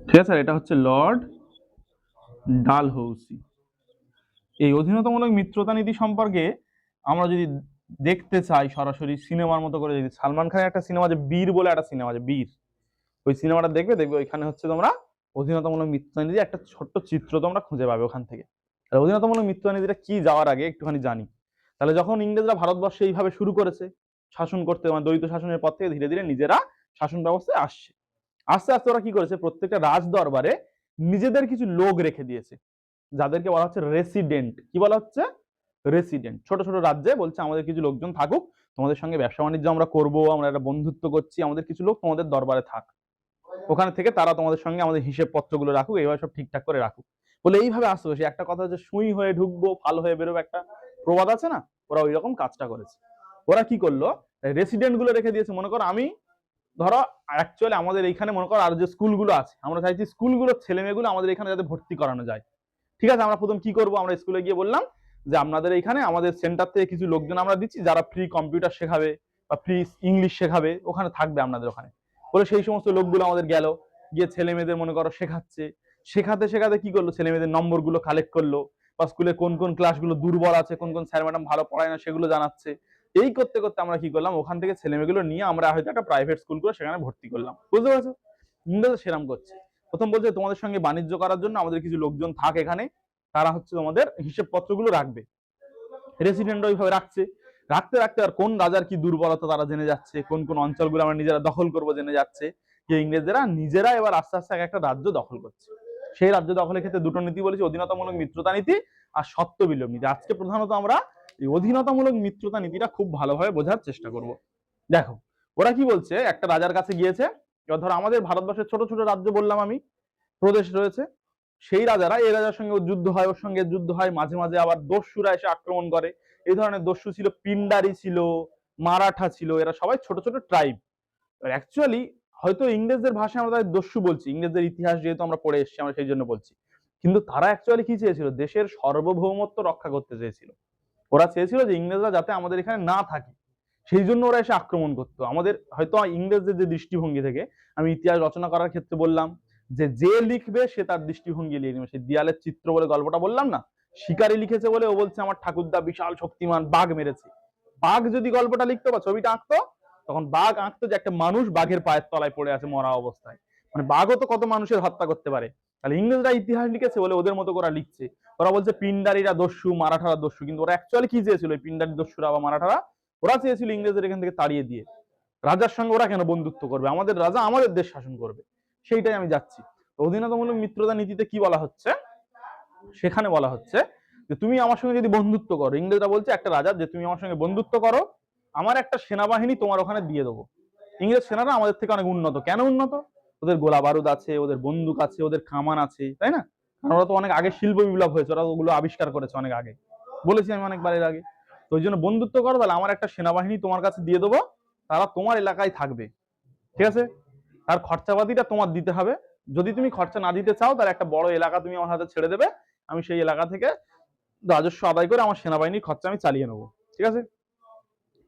ঠিক আছে। এটা হচ্ছে লর্ড ডালহৌসি। এই অধীনতামূলক মিত্রতা নীতি সম্পর্কে আমরা যদি দেখতে চাই সরাসরি সিনেমার মতো করে, যদি সালমান খানের একটা সিনেমা আছে বীর বলে, একটা সিনেমা আছে বীর, ওই সিনেমাটা দেখবে, ওইখানে হচ্ছে তোমরা অধীনতামূলক মিত্রতা নীতি একটা ছোট্ট চিত্র তোমরা খুঁজে পাবে ওখান থেকে। অধীনতামূলক মিত্রতা নীতিটা কি যাওয়ার আগে একটুখানি জানি। তাহলে যখন ইংরেজরা ভারতবর্ষে এইভাবে শুরু করেছে শাসন করতে, মানে দ্বৈত শাসনের পর থেকে ধীরে ধীরে নিজেরা শাসন ব্যবস্থায় আসছে, আস্তে আস্তে ওরা কি করেছে, প্রত্যেকটা রাজ দরবারে নিজেদের কিছু লোক রেখে দিয়েছে, যাদেরকে বলা হচ্ছে রেসিডেন্ট। কি বলা হচ্ছে? রেসিডেন্ট। ছোট ছোট রাজ্যে বলছে আমাদের কিছু লোকজন থাকুক, তোমাদের সঙ্গে ব্যবসা বাণিজ্য আমরা করবো, আমরা একটা বন্ধুত্ব করছি, আমাদের কিছু লোক তোমাদের দরবারে থাক, ওখানে থেকে তারা তোমাদের সঙ্গে আমাদের হিসেব পত্রগুলো রাখুক, এইভাবে সব ঠিকঠাক করে রাখুক। বলে এইভাবে আসতে বসে একটা কথা হচ্ছে, সুই হয়ে ঢুকবো ফাল হয়ে বেরোবো, একটা প্রবাদ আছে না, ওরা ওই রকম কাজটা করেছে। ওরা কি করলো, রেসিডেন্ট গুলো রেখে দিয়েছে। মনে করো আমি, ধরো অ্যাকচুয়ালি আমাদের এইখানে মনে করো আর যে স্কুলগুলো আছে, আমরা চাইছি স্কুলগুলোর ছেলে মেয়েগুলো আমাদের এখানে যাতে ভর্তি করানো যায়। ঠিক আছে, আমরা প্রথম কি করব, আমরা স্কুলে গিয়ে বললাম যে আপনাদের এখানে আমাদের সেন্টার থেকে কিছু লোকজন আমরা দিচ্ছি, যারা ফ্রি কম্পিউটার শেখাবে বা ফ্রি ইংলিশ শেখাবে, ওখানে থাকবে আপনাদের ওখানে। বলে সেই সমস্ত লোকগুলো আমাদের গেল, গিয়ে ছেলে মেয়েদের মনে করো শেখাচ্ছে। শেখাতে শেখাতে কি করলো, ছেলে মেয়েদের নম্বর গুলো কালেক্ট করলো, বা স্কুলে কোন কোন ক্লাসগুলো দুর্বল আছে, কোন কোন স্যার ম্যাডাম ভালো পড়ায় না, সেগুলো জানাচ্ছে। এই করতে করতে আমরা কি করলাম, ওখান থেকে ছেলে মেয়েগুলো নিয়ে আমরা হয়তো একটা প্রাইভেট স্কুল করে সেখানে ভর্তি করলাম। বুঝতে পারছো? ইংরেজি সেরাম করছে। প্রথম বলছে তোমাদের সঙ্গে বাণিজ্য করার জন্য আমাদের কিছু লোকজন থাক এখানে, তারা হচ্ছে তোমাদের হিসেব পত্রগুলো রাখবে। রেসিডেন্ট ওইভাবে রাখছে, রাখতে রাখতে আর কোন রাজার কি দুর্বলতা তারা জেনে যাচ্ছে, কোন কোন অঞ্চলগুলো আমরা নিজেরা দখল করবো জেনে যাচ্ছে, যে ইংরেজরা নিজেরা এবার আস্তে আস্তে একটা রাজ্য দখল করছে। সেই রাজ্য দখলের ক্ষেত্রে দুটো নীতি বলেছি, অধীনতামূলক মিত্রতা নীতি আর সত্ত্ব বিলোপ নীতি। আজকে প্রধানত আমরা এই অধীনতামূলক মিত্রতা নীতিটা খুব ভালোভাবে বোঝার চেষ্টা করব। দেখো ওরা কি বলছে, একটা রাজার কাছে গিয়েছে, এবার ধরো আমাদের ভারতবর্ষের ছোট ছোট রাজ্য বললাম আমি, প্রদেশ রয়েছে, সেই রাজারা এই রাজার সঙ্গে যুদ্ধ হয়, ওর সঙ্গে যুদ্ধ হয়, মাঝে মাঝে আবার দস্যুরা এসে আক্রমণ করে। এই ধরনের দস্যু ছিল, পিন্ডারি ছিল, মারাঠা ছিল, এরা সবাই ছোট ছোট ট্রাইব। অ্যাকচুয়ালি হয়তো ইংরেজদের ভাষায় আমরা তাদের দস্যু বলছি, ইংরেজদের ইতিহাস যেহেতু আমরা পড়ে এসেছি আমরা সেই জন্য বলছি, কিন্তু তারা অ্যাকচুয়ালি কি চেয়েছিল, দেশের সার্বভৌমত্ব রক্ষা করতে চেয়েছিল। ওরা চেয়েছিল যে ইংরেজরা যাতে আমাদের এখানে না থাকে, সেই জন্য ওরা এসে আক্রমণ করতো আমাদের। হয়তো ইংরেজদের যে দৃষ্টিভঙ্গি থেকে, আমি ইতিহাস রচনা করার ক্ষেত্রে বললাম যে যে লিখবে সে তার দৃষ্টিভঙ্গি লিখে নেবে। সেই দেয়ালের চিত্র বলে গল্পটা বললাম না, শিকারি লিখেছে বলে ও বলছে আমার ঠাকুরদা বিশাল শক্তিমান, বাঘ মেরেছে। বাঘ যদি গল্পটা লিখতো বা ছবিটা আঁকতো, তখন বাঘ আঁকতো যে একটা মানুষ বাঘের পায়ের তলায় পড়ে আছে মরা অবস্থায়, মানে বাঘও তো কত মানুষের হত্যা করতে পারে। তাহলে ইংরেজরা ইতিহাস লিখেছে বলে ওদের মতো করে লিখছে। ওরা বলছে পিন্ডারিরা দস্যু, মারাঠারা দস্যু, কিন্তু ওরা অ্যাকচুয়ালি কি চেয়েছিল, পিন্ডারি দস্যুরা বা মারাঠারা, ওরা চেয়েছিল ইংরেজদের এখান থেকে তাড়িয়ে দিয়ে রাজার সঙ্গে ওরা কেন বন্ধুত্ব করবে, আমাদের রাজা আমাদের দেশ শাসন করবে। সেইটাই আমি যাচ্ছি। অধীনতামূলক মিত্রতা নীতিতে কি বলা হচ্ছে, সেখানে বলা হচ্ছে যে তুমি আমার সঙ্গে যদি বন্ধুত্ব করো, ইংরেজরা বলছে একটা রাজা যে তুমি আমার সঙ্গে বন্ধুত্ব করো, আমার একটা সেনাবাহিনী তোমার ওখানে দিয়ে দেবো। ইংরেজ সেনারা আমাদের থেকে অনেক উন্নত। কেন উন্নত? ওদের গোলা বারুদ আছে, ওদের বন্দুক আছে, ওদের কামান আছে, তাই না? কারণ ওরা তো অনেক আগে শিল্প বিপ্লব হয়েছে, ওরা ওগুলো আবিষ্কার করেছে অনেক আগে, বলেছি আমি অনেকবার এর আগে। তো ওই জন্য বন্ধুত্ব করো, তাহলে আমার একটা সেনাবাহিনী তোমার কাছে দিয়ে দেবো, তারা তোমার এলাকায় থাকবে। ঠিক আছে, তার খরচাপাতিটা তোমার দিতে হবে। যদি তুমি খরচা না দিতে চাও, তাহলে একটা বড় এলাকা তুমি আমার হাতে ছেড়ে দেবে, আমি সেই এলাকা থেকে রাজস্ব আদায় করে আমার সেনাবাহিনীর খরচা আমি চালিয়ে নেবো। ঠিক আছে,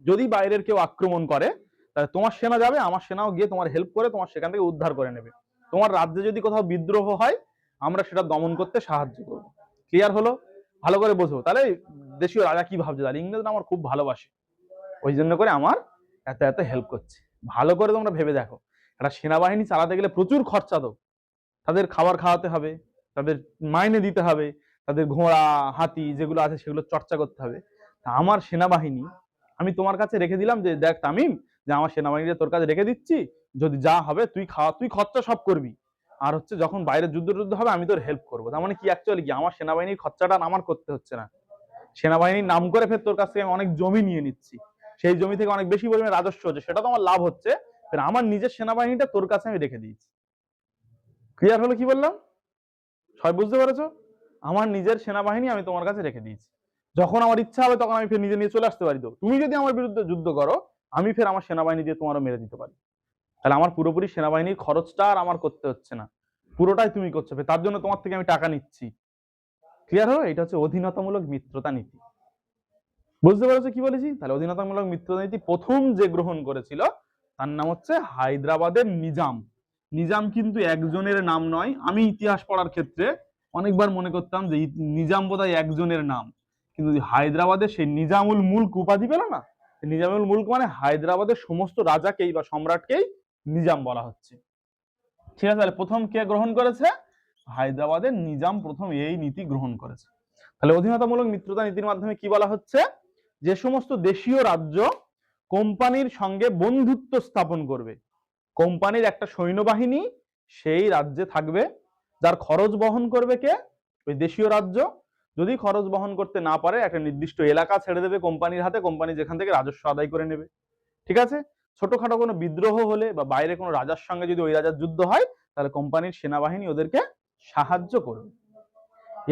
যদি বাইরের কেউ আক্রমণ করে, তাহলে তোমার সেনা যাবে, আমার সেনাও গিয়ে তোমার হেল্প করে তোমার সেখান থেকে উদ্ধার করে নেবে। তোমার রাজ্যে যদি কোথাও বিদ্রোহ হয়, আমরা সেটা দমন করতে সাহায্য করব। ক্লিয়ার হলো? ভালো করে বোঝো। তাহলে দেশীয় রাজা কি ভাবছে, তাহলে ইংরেজরা আমার খুব ভালোবাসে, ওই জন্য করে আমার এত এত হেল্প করছে। ভালো করে তোমরা ভেবে দেখো, একটা সেনাবাহিনী চালাতে গেলে প্রচুর খরচা, তো তাদের খাবার খাওয়াতে হবে, তাদের মাইনে দিতে হবে, তাদের ঘোড়া হাতি যেগুলো আছে সেগুলো চর্চা করতে হবে। তা আমার সেনাবাহিনী আমি তোমার কাছে রেখে দিলাম, যে দেখ তামিম, যে আমার সেনাবাহিনীটা তোর কাছে রেখে দিচ্ছি, যদি যা হবে তুই খাওয়া, তুই খরচা সব করবি, আর হচ্ছে যখন বাইরে যুদ্ধ হবে আমি তোর হেল্প করবো। তার মানে কি, অ্যাকচুয়ালি কি, আমার সেনাবাহিনীর খরচাটা আমার করতে হচ্ছে না, সেনাবাহিনীর নাম করে ফের তোর কাছ থেকে আমি অনেক জমি নিয়ে নিচ্ছি, সেই জমি থেকে অনেক বেশি পরিমাণে রাজস্ব হচ্ছে, সেটা তো আমার লাভ হচ্ছে, ফের আমার নিজের সেনাবাহিনীটা তোর কাছে আমি রেখে দিয়েছি। ক্লিয়ার হলো কি বললাম? সবাই বুঝতে পেরেছো? আমার নিজের সেনাবাহিনী আমি তোমার কাছে রেখে দিয়েছি, যখন আমার ইচ্ছা হবে তখন আমি ফের নিজে নিয়ে চলে আসতে পারি। তো তুমি যদি আমার বিরুদ্ধে যুদ্ধ করো, আমি ফের আমার সেনাবাহিনী দিয়ে তোমারও মেরে দিতে পারি। তাহলে আমার পুরোপুরি সেনাবাহিনীর খরচটা আর আমার করতে হচ্ছে না, পুরোটাই তুমি করছো, তার জন্য তোমার থেকে আমি টাকা নিচ্ছি। ক্লিয়ার হলো? এটা হচ্ছে অধীনতামূলক মিত্রতা নীতি। বুঝতে পেরেছো কি বলেছি? তাহলে অধীনতামূলক মিত্রতা নীতি প্রথম যে গ্রহণ করেছিল তার নাম হচ্ছে হায়দ্রাবাদের নিজাম। নিজাম কিন্তু একজনের নাম নয়। আমি ইতিহাস পড়ার ক্ষেত্রে অনেকবার মনে করতাম যে নিজাম বোধহয় একজনের নাম, কিন্তু হায়দ্রাবাদের সেই নিজামুল মুলক উপাধি পেল না, নিজামুল মুলক মানে হায়দ্রাবাদের সমস্ত রাজাকেই বা সম্রাটকেই নিজাম বলা হচ্ছে। ঠিক আছে, তাহলে প্রথম কে গ্রহণ করেছে? হায়দ্রাবাদের নিজাম প্রথম এই নীতি গ্রহণ করেছে। তাহলে অধীনতামূলক মিত্রতা নীতির মাধ্যমে কি বলা হচ্ছে, যে সমস্ত দেশীয় রাজ্য কোম্পানির সঙ্গে বন্ধুত্ব স্থাপন করবে, কোম্পানির একটা সৈন্যবাহিনী সেই রাজ্যে থাকবে, যার খরচ বহন করবে কে? ওই দেশীয় রাজ্য। যদি খরচ বহন করতে না পারে একটা নির্দিষ্ট এলাকা ছেড়ে দেবে কোম্পানির হাতে, কোম্পানি যেখান থেকে রাজস্ব আদায় করে নেবে। ঠিক আছে? ছোটখাটো কোনো বিদ্রোহ হলে বা বাইরে কোনো রাজার সঙ্গে যদি ওই রাজার যুদ্ধ হয়, তাহলে কোম্পানির সেনাবাহিনী ওদেরকে সাহায্য করবে।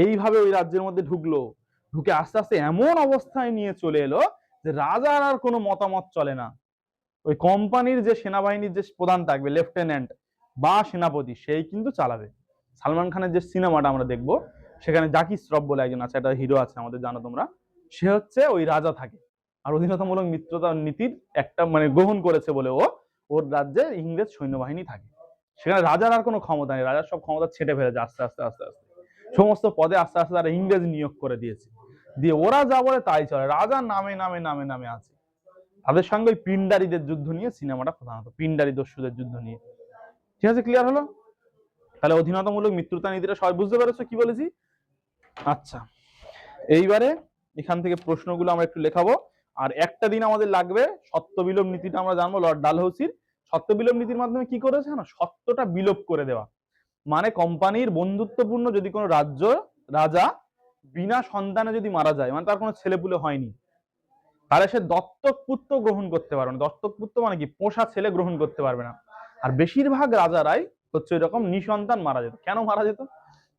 এইভাবে ওই রাজ্যের মধ্যে ঢুকলো, ঢুকে আস্তে আস্তে এমন অবস্থায় নিয়ে চলে এলো যে রাজার আর কোনো মতামত চলে না। ওই কোম্পানির যে সেনাবাহিনীর যে প্রধান থাকবে, লেফটেন্যান্ট বা সেনাপতি, সেই কিন্তু চালাবে। সালমান খানের যে সিনেমাটা আমরা দেখবো, সেখানে জাকি শ্রফ বলে একজন আছে, একটা হিরো আছে আমাদের, জানো তোমরা। সে হচ্ছে ওই রাজা থাকে, আর অধীনতামূলক মিত্রতা নীতির একটা মানে গ্রহণ করেছে বলে ওর রাজ্যে ইংরেজ সৈন্যবাহিনী থাকে। সেখানে রাজার আর কোনো ক্ষমতা নেই, রাজার সব ক্ষমতা ছেটে ফেলেছে আস্তে আস্তে আস্তে আস্তে। সমস্ত পদে আস্তে আস্তে তারা ইংরেজ নিয়োগ করে দিয়েছে, দিয়ে ওরা যা বলে তাই চলে। রাজা নামে নামে নামে নামে আছে। তাদের সঙ্গে ওই পিন্ডারীদের যুদ্ধ নিয়ে সিনেমাটা প্রধানত, পিন্ডারী দস্যুদের যুদ্ধ নিয়ে। ঠিক আছে, ক্লিয়ার হলো? তাহলে অধীনতামূলক মিত্রতা নীতিটা সবাই বুঝতে পেরেছো কি বলেছি? আচ্ছা, এইবারে এখান থেকে প্রশ্নগুলো আমরা একটু লেখাবো। আর একটা দিন আমাদের লাগবে সত্য বিলোপ নীতিটা আমরা জানবো, লর্ড ডালহৌসির। সত্য বিলোপ নীতির মাধ্যমে কি করেছে না, সত্যটা বিলোপ করে দেওয়া। মানে কোম্পানির বন্ধুত্বপূর্ণ যদি কোনো রাজ্য রাজা বিনা সন্তানে যদি মারা যায়, মানে তার কোনো ছেলেপুলে হয়নি, তাহলে সে দত্তক পুত্র গ্রহণ করতে পারবে না। দত্তক পুত্র মানে কি, পোষা ছেলে গ্রহণ করতে পারবে না। আর বেশিরভাগ রাজারাই হচ্ছে এরকম নিঃসন্তান মারা যেত। কেন মারা যেত?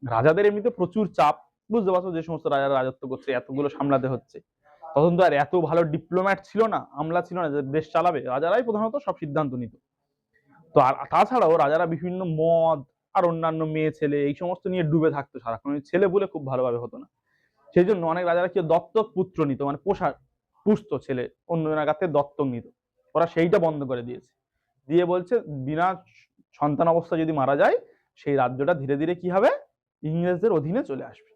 রাজাদের এমনিতে প্রচুর চাপ, বুঝতে পারছো, যে সমস্ত রাজারা রাজত্ব করছে, এতগুলো সামলাতে হচ্ছে। তখন তো আর এত ভালো ডিপ্লোম্যাট ছিল না, আমলা ছিল না যে দেশ চালাবে, রাজারাই প্রধানত সব সিদ্ধান্ত নিত। তো আর তাছাড়াও রাজারা বিভিন্ন মদ আর অন্যান্য মেয়ে ছেলে এই সমস্ত নিয়ে ডুবে থাকতো সারাক্ষণ, ছেলে বলে খুব ভালোভাবে হতো না। সেই জন্য অনেক রাজারা কি দত্তক পুত্র নিত, মানে পুষতো ছেলে, অন্য জায়গাতে দত্তক নিত। ওরা সেইটা বন্ধ করে দিয়েছে, দিয়ে বলছে বিনা সন্তান অবস্থা যদি মারা যায়, সেই রাজ্যটা ধীরে ধীরে কি হবে, ইংরেজদের অধীনে চলে আসবে।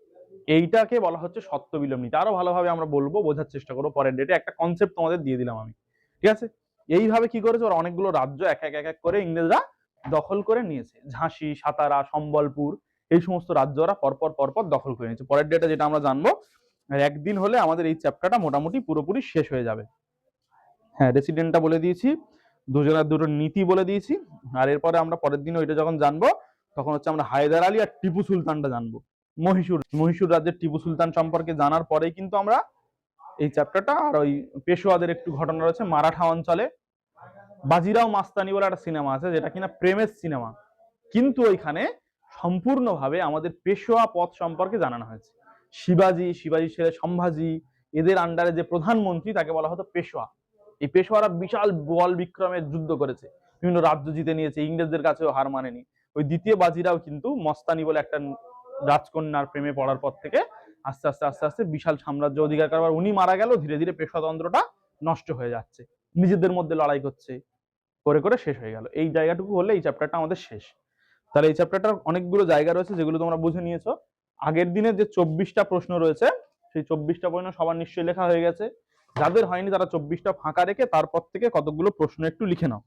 এইটাকে বলা হচ্ছে সত্য বিলোপ নীতি। আরো ভালোভাবে আমরা বলবো, বোঝার চেষ্টা করবো পরের ডেটে। একটা কনসেপ্ট তোমাদের দিয়ে দিলাম আমি, ঠিক আছে? এইভাবে কি করেছে, ওরা অনেকগুলো রাজ্য এক এক এক এক করে ইংরেজরা দখল করে নিয়েছে। ঝাঁসি, সাতারা, সম্বলপুর, এই সমস্ত রাজ্য ওরা পরপর পরপর দখল করে নিয়েছে। পরের ডেটে যেটা আমরা জানবো, একদিন হলে আমাদের এই চ্যাপ্টারটা মোটামুটি পুরোপুরি শেষ হয়ে যাবে। হ্যাঁ, রেসিডেন্টটা বলে দিয়েছি, দুজনের দুটো নীতি বলে দিয়েছি। আর এরপরে আমরা পরের দিন ওইটা যখন জানবো, তখন হচ্ছে আমরা হায়দার আলী আর টিপু সুলতানটা জানবো। মহীশূর রাজ্যের টিপু সুলতান সম্পর্কে জানার পরেই কিন্তু আমরা এই চ্যাপ্টারটা, আর ওই পেশোয়াদের একটু ঘটনা রয়েছে মারাঠা অঞ্চলে। বাজিরাও মাস্তানি বলে একটা সিনেমা আছে, যেটা কিনা প্রেমের সিনেমা, কিন্তু ওইখানে সম্পূর্ণভাবে আমাদের পেশোয়া পথ সম্পর্কে জানানো হয়েছে। শিবাজির ছেলে সম্ভাজি, এদের আন্ডারে যে প্রধানমন্ত্রী, তাকে বলা হতো পেশোয়া। এই পেশোয়ারা বিশাল বল বিক্রমের যুদ্ধ করেছে, বিভিন্ন রাজ্য জিতে নিয়েছে, ইংরেজদের কাছেও হার মানেনি। ওই দ্বিতীয় বাজিরাও কিন্তু মস্তানি বলে একটা রাজকন্যার প্রেমে পড়ার পর থেকে আস্তে আস্তে আস্তে আস্তে বিশাল সাম্রাজ্য অধিকার করার, উনি মারা গেল, ধীরে ধীরে পেশোয়াতন্ত্রটা নষ্ট হয়ে যাচ্ছে, নিজেদের মধ্যে লড়াই করছে, করে করে শেষ হয়ে গেল। এই জায়গাটুকু হলে এই চ্যাপ্টারটা আমাদের শেষ। তাহলে এই চ্যাপ্টারটার অনেকগুলো জায়গা রয়েছে যেগুলো তোমরা বুঝে নিয়েছো। আগের দিনের যে 24টা প্রশ্ন রয়েছে, সেই 24টা প্রশ্ন সবার নিশ্চয়ই লেখা হয়ে গেছে। যাদের হয়নি তারা 24টা ফাঁকা রেখে তারপর থেকে কতগুলো প্রশ্ন একটু লিখে নাও।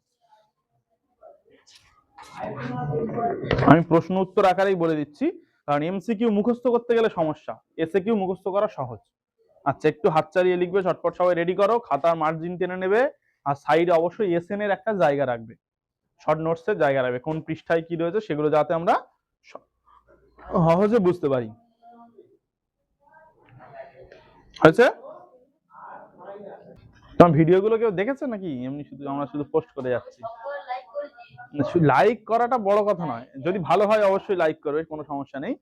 আমি প্রশ্ন উত্তর আকারেই বলে দিচ্ছি, কারণ এমসিকিউ মুখস্থ করতে গেলে সমস্যা, এসএকিউ মুখস্থ করা সহজ। আচ্ছা, একটু হাত চালিয়ে লিখবে, চটপট সবাই রেডি করো, খাতার মার্জিন টেনে নেবে, আর সাইডে অবশ্যই এসএন এর একটা জায়গা রাখবে, শর্ট নোটস এর জায়গা রাখবে, কোন পৃষ্ঠায় কি রয়েছে সেগুলো যাতে আমরা সহজে বুঝতে পারি। হয়েছে? তোমার ভিডিওগুলো কেউ দেখেছে নাকি এমনি শুধু আমরা শুধু পোস্ট করে যাচ্ছি? লাইক করাটা বড় কথা নয়, যদি ভালো হয় অবশ্যই লাইক করবে, কোনো সমস্যা নেই।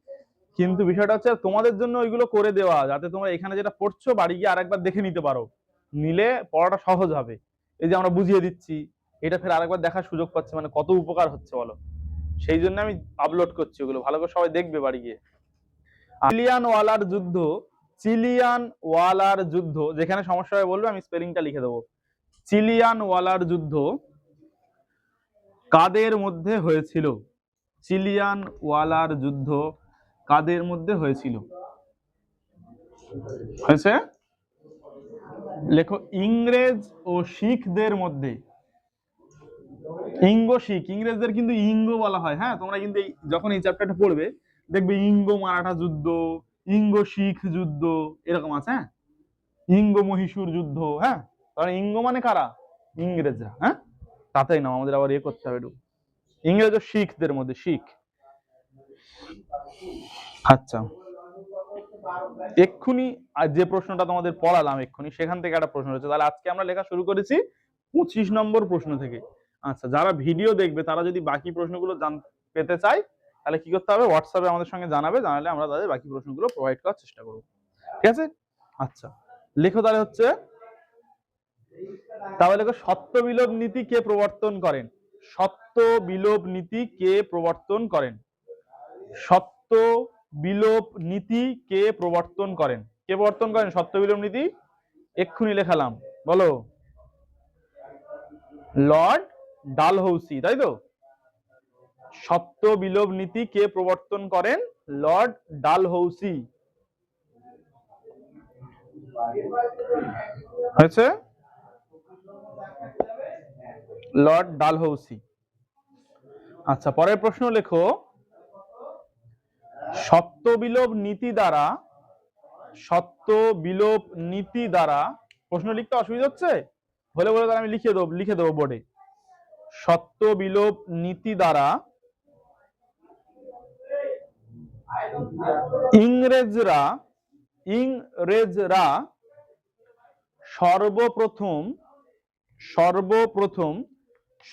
কিন্তু বিষয়টা হচ্ছে তোমাদের জন্য ওইগুলো করে দেওয়া, যাতে তোমরা এখানে যেটা পড়ছো বাড়ি গিয়ে আরেকবার দেখে নিতে পারো, নিলে পড়াটা সহজ হবে। এই যে আমরা বুঝিয়ে দিচ্ছি, এটা ফের আরেকবার দেখার সুযোগ পাচ্ছে, মানে কত উপকার হচ্ছে বলো। সেই জন্য আমি আপলোড করছি, ওগুলো ভালো করে সবাই দেখবে বাড়ি গিয়ে। চিলিয়ান ওয়ালার যুদ্ধ, যেখানে সমস্যা হয় বলবে, আমি স্পেলিংটা লিখে দেবো। চিলিয়ান ওয়ালার যুদ্ধ কাদের মধ্যে হয়েছিল? চিলিয়ান ওয়ালার যুদ্ধ কাদের মধ্যে হয়েছিল? হয়েছে, লেখো ইংরেজ ও শিখদের মধ্যে। ইঙ্গো শিখ, ইংরেজদের কিন্তু ইঙ্গো বলা হয়। হ্যাঁ, তোমরা কিন্তু যখন এই চ্যাপ্টারটা পড়বে দেখবে ইঙ্গো মারাঠা যুদ্ধ, ইঙ্গো শিখ যুদ্ধ, এরকম আছে। হ্যাঁ, ইঙ্গো মহীশূর যুদ্ধ। হ্যাঁ, কারণ ইঙ্গো মানে কারা? ইংরেজরা। হ্যাঁ, তাতেই না, আমাদের আবার করতে হবে একটু ইংরেজ ও শিখদের মধ্যে শিখ। আচ্ছা, এক্ষুনি যে প্রশ্নটা তোমাদের পড়ালাম এক্ষুনি, সেখান থেকে একটা প্রশ্ন হচ্ছে। তাহলে আজকে আমরা লেখা শুরু করেছি 25 নম্বর প্রশ্ন থেকে। আচ্ছা, যারা ভিডিও দেখবে তারা যদি বাকি প্রশ্নগুলো পেতে চায়, তাহলে কি করতে হবে, হোয়াটসঅ্যাপে আমাদের সঙ্গে জানাবে, জানালে আমরা তাদের বাকি প্রশ্নগুলো প্রোভাইড করার চেষ্টা করবো। ঠিক আছে? আচ্ছা, লেখো তাহলে হচ্ছে, তাহলে লেখো সত্য বিলোপ নীতি কে প্রবর্তন করেন? সত্য বিলোপ নীতি কে প্রবর্তন করেন? সত্য বিলোপ নীতি কে প্রবর্তন করেন? কে প্রবর্তন করেন সত্য বিলোপ নীতি? এক্ষুনি লেখালাম, বলো। লর্ড ডালহৌসি, তাই তো? সত্য বিলোপ নীতি কে প্রবর্তন করেন? লর্ড ডালহৌসি। হয়েছে? লর্ড ডালহৌসি। আচ্ছা, পরের প্রশ্ন লেখো, সত্য বিলোপ নীতি দ্বারা, সত্য বিলোপ নীতি দ্বারা, প্রশ্ন লিখতে অসুবিধা হচ্ছে হলে বলে তাহলে আমি লিখে দেবো বোর্ডে। সত্য বিলোপ নীতি দ্বারা ইংরেজরা সর্বপ্রথম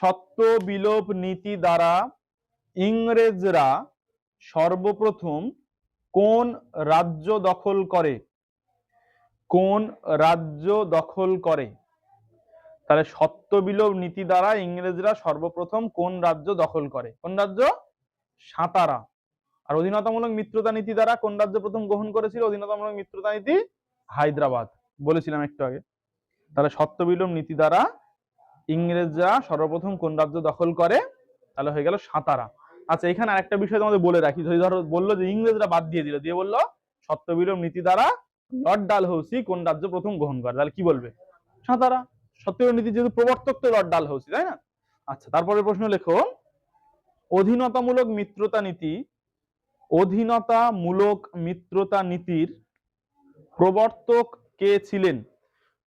সত্য বিলোপ নীতি দ্বারা ইংরেজরা সর্বপ্রথম কোন রাজ্য দখল করে? কোন রাজ্য দখল করে? তাহলে সত্য বিলোপ নীতি দ্বারা ইংরেজরা সর্বপ্রথম কোন রাজ্য দখল করে? কোন রাজ্য? সাতারা। আর অধীনতামূলক মিত্রতা নীতি দ্বারা কোন রাজ্য প্রথম গ্রহণ করেছিল? অধীনতামূলক মিত্রতা নীতি হায়দ্রাবাদ, বলেছিলাম একটু আগে। তাহলে সত্য বিলোপ নীতি দ্বারা ইংরেজরা সর্বপ্রথম কোন রাজ্য দখল করে? তাহলে হয়ে গেল সাতারা। আচ্ছা, এখানে আরেকটা বিষয় তোমাদের বলে রাখি, যদি ধরো বললো যে ইংরেজরা বাদ দিয়ে দিল, দিয়ে বললো সত্য বিলোপ নীতি দ্বারা লর্ড ডালহৌসি কোন রাজ্য প্রথম গ্রহণ করে, তাহলে কি বলবে? সাতারা। সত্য বিলোপ নীতি যেহেতু প্রবর্তক তো লর্ড ডালহৌসি, তাই না? আচ্ছা, তারপরে প্রশ্ন লেখো, অধীনতামূলক মিত্রতা নীতি, অধীনতামূলক মিত্রতা নীতির প্রবর্তক কে ছিলেন?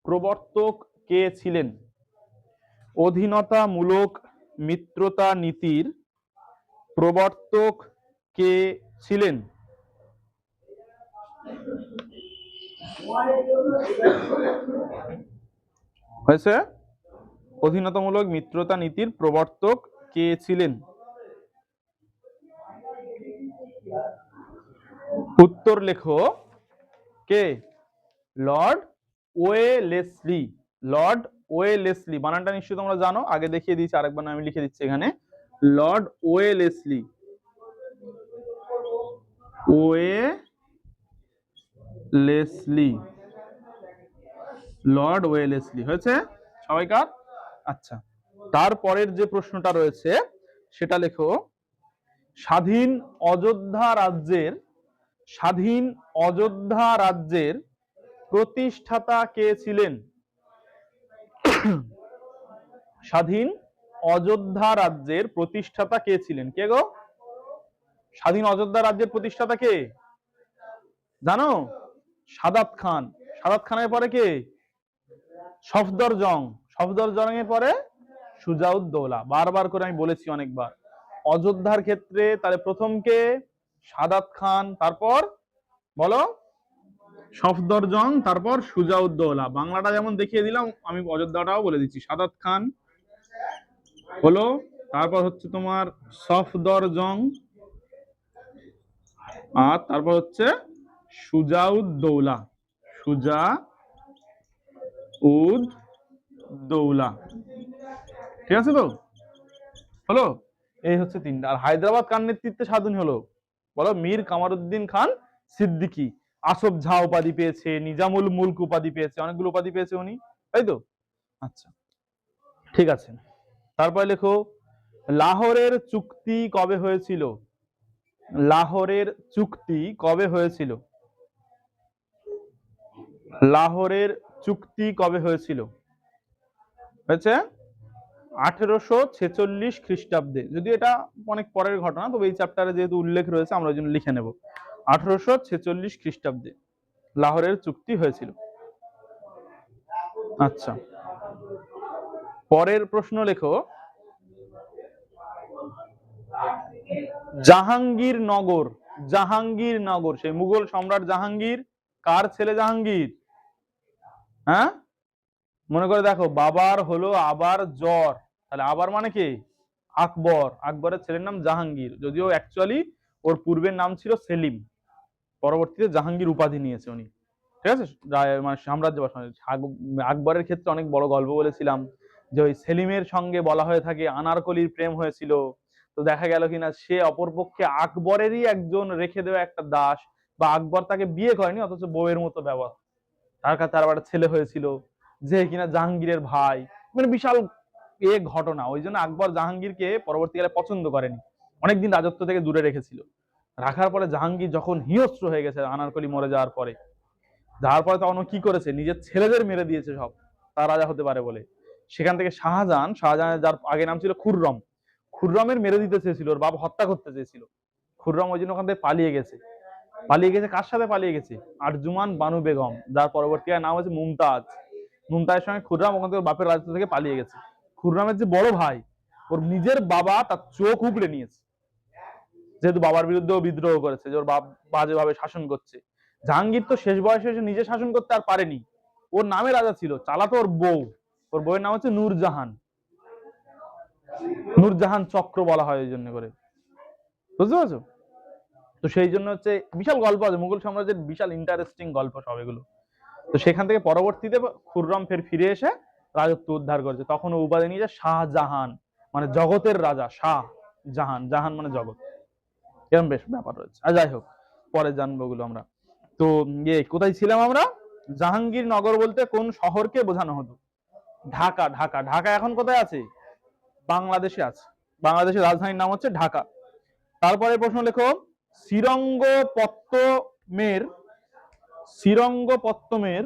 প্রবর্তক কে ছিলেন? অধীনতামূলক মিত্রতা নীতির প্রবর্তক কে ছিলেন? হয়েছে? অধীনতামূলক মিত্রতা নীতির প্রবর্তক কে ছিলেন? উত্তর লেখো, কে? Lord Wellesley. লর্ড ওয়েলেসলি, বানানটা নিশ্চয়ই তোমরা জানো, আগে দেখিয়ে দিয়েছি, আরেকবার আমি লিখে দিচ্ছি এখানে। Lord Wellesley. Wellesley, Lord Wellesley. হয়েছে সবাইকার? আচ্ছা, তারপরের যে প্রশ্নটা রয়েছে সেটা লেখো, স্বাধীন অযোধ্যা রাজ্যের প্রতিষ্ঠাতা কে ছিলেন? স্বাধীন অযোধ্যা রাজ্যের প্রতিষ্ঠাতা কে ছিলেন? কে গো? স্বাধীন অযোধ্যা রাজ্যের প্রতিষ্ঠাতা কে জানো? সাদাত খান। সাদাত খানের পরে কে? সফদরজং। সফদরজং এর পরে সুজাউদ্দৌলা। বারবার করে আমি বলেছি অনেকবার, অযোধ্যার ক্ষেত্রে তাহলে প্রথম কে? সাদাত খান, তারপর বলো সফদরজং, তারপর সুজাউদ্দৌলা। বাংলাটা যেমন দেখিয়ে দিলাম, আমি অযোধ্যাটাও বলে দিচ্ছি। সাদাত খান হলো, তারপর হচ্ছে তোমার সফদরজং, আর তারপর হচ্ছে সুজাউদ্দৌলা। সুজাউদ্দৌলা। ঠিক আছে তো? হলো? এই হচ্ছে তিনটা। আর হায়দ্রাবাদ কার নেতৃত্বে স্বাধীন হলো? বলো। মীর কামারুদ্দিন খান সিদ্দিকী। আসফ ঝা উপাধি পেয়েছে, নিজামুল মুলক উপাধি পেয়েছে, অনেকগুলো উপাধি পেয়েছে উনি, তাই তো? আচ্ছা, ঠিক আছে। তারপরে লেখো, লাহোরের চুক্তি কবে হয়েছিল? লাহোরের চুক্তি কবে হয়েছিল? লাহোরের চুক্তি কবে হয়েছিল? হয়েছে 1846 খ্রিস্টাব্দে। যদি এটা অনেক পরের ঘটনা, তবে এই চ্যাপ্টারে যেহেতু উল্লেখ রয়েছে আমরা ওই জন্য লিখে নেব 1846 খ্রিস্টাব্দে লাহোরের চুক্তি হয়েছিল। আচ্ছা, পরের প্রশ্ন লেখো, জাহাঙ্গীরনগর, জাহাঙ্গীরনগর সেই মুঘল সম্রাট জাহাঙ্গীর কার ছেলে জাহাঙ্গীর? হ্যাঁ, মনে করে দেখো, বাবার হলো আবার জ্বর, তাহলে আবার মানে কি? আকবর। আকবরের ছেলের নাম জাহাঙ্গীর, যদিও অ্যাকচুয়ালি ওর পূর্বের নাম ছিল সেলিম, পরবর্তীতে জাহাঙ্গীর উপাধি নিয়েছে উনি। ঠিক আছে, মানে সাম্রাজ্য বসানো। আকবরের ক্ষেত্রে অনেক বড় গল্প বলেছিলাম যে ওই সেলিমের সঙ্গে বলা হয়ে থাকে আনারকলির প্রেম হয়েছিল। তো দেখা গেল কিনা সে অপরপক্ষে আকবরেরই একজন রেখে দেওয়া একটা দাস, বা আকবর তাকে বিয়ে করেনি অথচ বউয়ের মতো ব্যবহার, তার কাছে তার একটা ছেলে হয়েছিল যে কিনা জাহাঙ্গীরের ভাই। মানে বিশাল ঘটনা। ওই জন্য আকবর জাহাঙ্গীরকে পরবর্তীকালে পছন্দ করেনি, অনেকদিন রাজত্ব থেকে দূরে রেখেছিল। রাখার পরে জাহাঙ্গীর যখন হিংস্র হয়ে গেছে আনারকলি মরে যাওয়ার পরে, যাওয়ার পরে তখন কি করেছে, নিজের ছেলেদের মেরে দিয়েছে সব, তার রাজা হতে পারে বলে। সেখান থেকে শাহজাহানের যার আগে নাম ছিল খুররম, খুররমের মেরে দিতে চেয়েছিল, ওর বাবা হত্যা করতে চেয়েছিল। খুররম ওই জন্য ওখান থেকে পালিয়ে গেছে। পালিয়ে গেছে কার সাথে পালিয়ে গেছে? আরজুমান বানু বেগম, যার পরবর্তী নাম হচ্ছে মুমতাজ। মুমতাজের সঙ্গে খুররম ওখান থেকে বাপের রাজত্ব থেকে পালিয়ে গেছে। খুররমের যে বড় ভাই, ওর নিজের বাবা তার চোখ উপড়ে নিয়েছে, যেহেতু বাবার বিরুদ্ধেও বিদ্রোহ করেছে যে ওর বাপ বাজেভাবে শাসন করছে। জাহাঙ্গীর তো শেষ বয়সে এসে নিজে শাসন করতে আর পারেনি, ওর নামে রাজা ছিল, চালাতো ওর বউ। ওর বউয়ের নাম হচ্ছে নূরজাহান, নূরজাহান চক্র বলা হয় ওই জন্য করে, বুঝতে পারছো? তো সেই জন্য হচ্ছে বিশাল গল্প আছে মুঘল সাম্রাজ্যের, বিশাল ইন্টারেস্টিং গল্প সব এগুলো। তো সেখান থেকে পরবর্তীতে খুররম ফিরে এসে রাজত্ব উদ্ধার করেছে, তখন ও উপাধি নিয়েছে শাহজাহান, মানে জগতের রাজা। শাহ জাহান, জাহান মানে জগৎ, এরকম বেশ ব্যাপার রয়েছে। আর যাই হোক, পরে জানবো গুলো আমরা। তো কোথায় ছিলাম আমরা? জাহাঙ্গীরনগর বলতে কোন শহরকে বোঝানো হতো? ঢাকা। ঢাকা, ঢাকা এখন কোথায় আছে? বাংলাদেশে আছে। বাংলাদেশের রাজধানীর নাম হচ্ছে ঢাকা। তারপরে প্রশ্ন লেখো, শ্রীরঙ্গপত্তমের, শ্রীরঙ্গপত্তমের,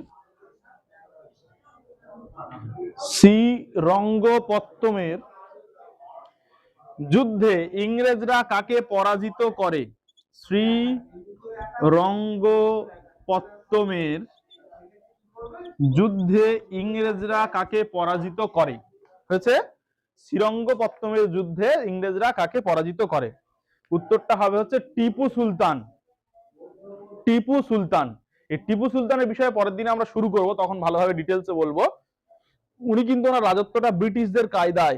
শ্রীরঙ্গপত্তমের যুদ্ধে ইংরেজরা কাকে পরাজিত করে? শ্রীরঙ্গপত্তমের যুদ্ধে ইংরেজরা কাকে পরাজিত করে? হয়েছে শ্রীরঙ্গপত্তমের যুদ্ধে ইংরেজরা কাকে পরাজিত করে? উত্তরটা হবে হচ্ছে টিপু সুলতান। টিপু সুলতান। এই টিপু সুলতানের বিষয়ে পরের দিনে আমরা শুরু করব, তখন ভালোভাবে ডিটেলসে বলবো। উনি কিন্তু ওনার রাজত্বটা ব্রিটিশদের কায়দায়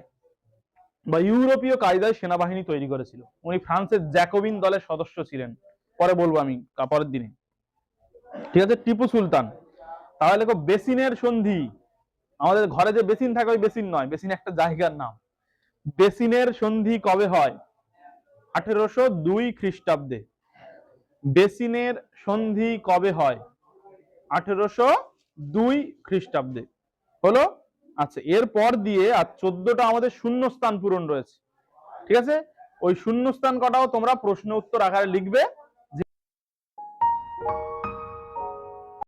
বা ইউরোপীয় কায়দায় সেনাবাহিনী তৈরি করেছিল। উনি ফ্রান্সের জ্যাকোবিন দলের সদস্য ছিলেন, পরে বলবো আমি পরের দিনে। ঠিক আছে, টিপু সুলতান। তাহলে বেসিনের সন্ধি, আমাদের ঘরে যে বেসিন থাকে ওই বেসিন নয়, বেসিন একটা জায়গার নাম। বেসিনের সন্ধি কবে হয়? 1802 খ্রিস্টাব্দে। বেসিনের সন্ধি কবে হয়? 1802 খ্রিস্টাব্দে হলো। আচ্ছা, এরপর দিয়ে আর 14টা আমাদের শূন্যস্থান পূরণ রয়েছে। ঠিক আছে, ওই শূন্যস্থান কটাও তোমরা প্রশ্ন উত্তর আকারে লিখবে,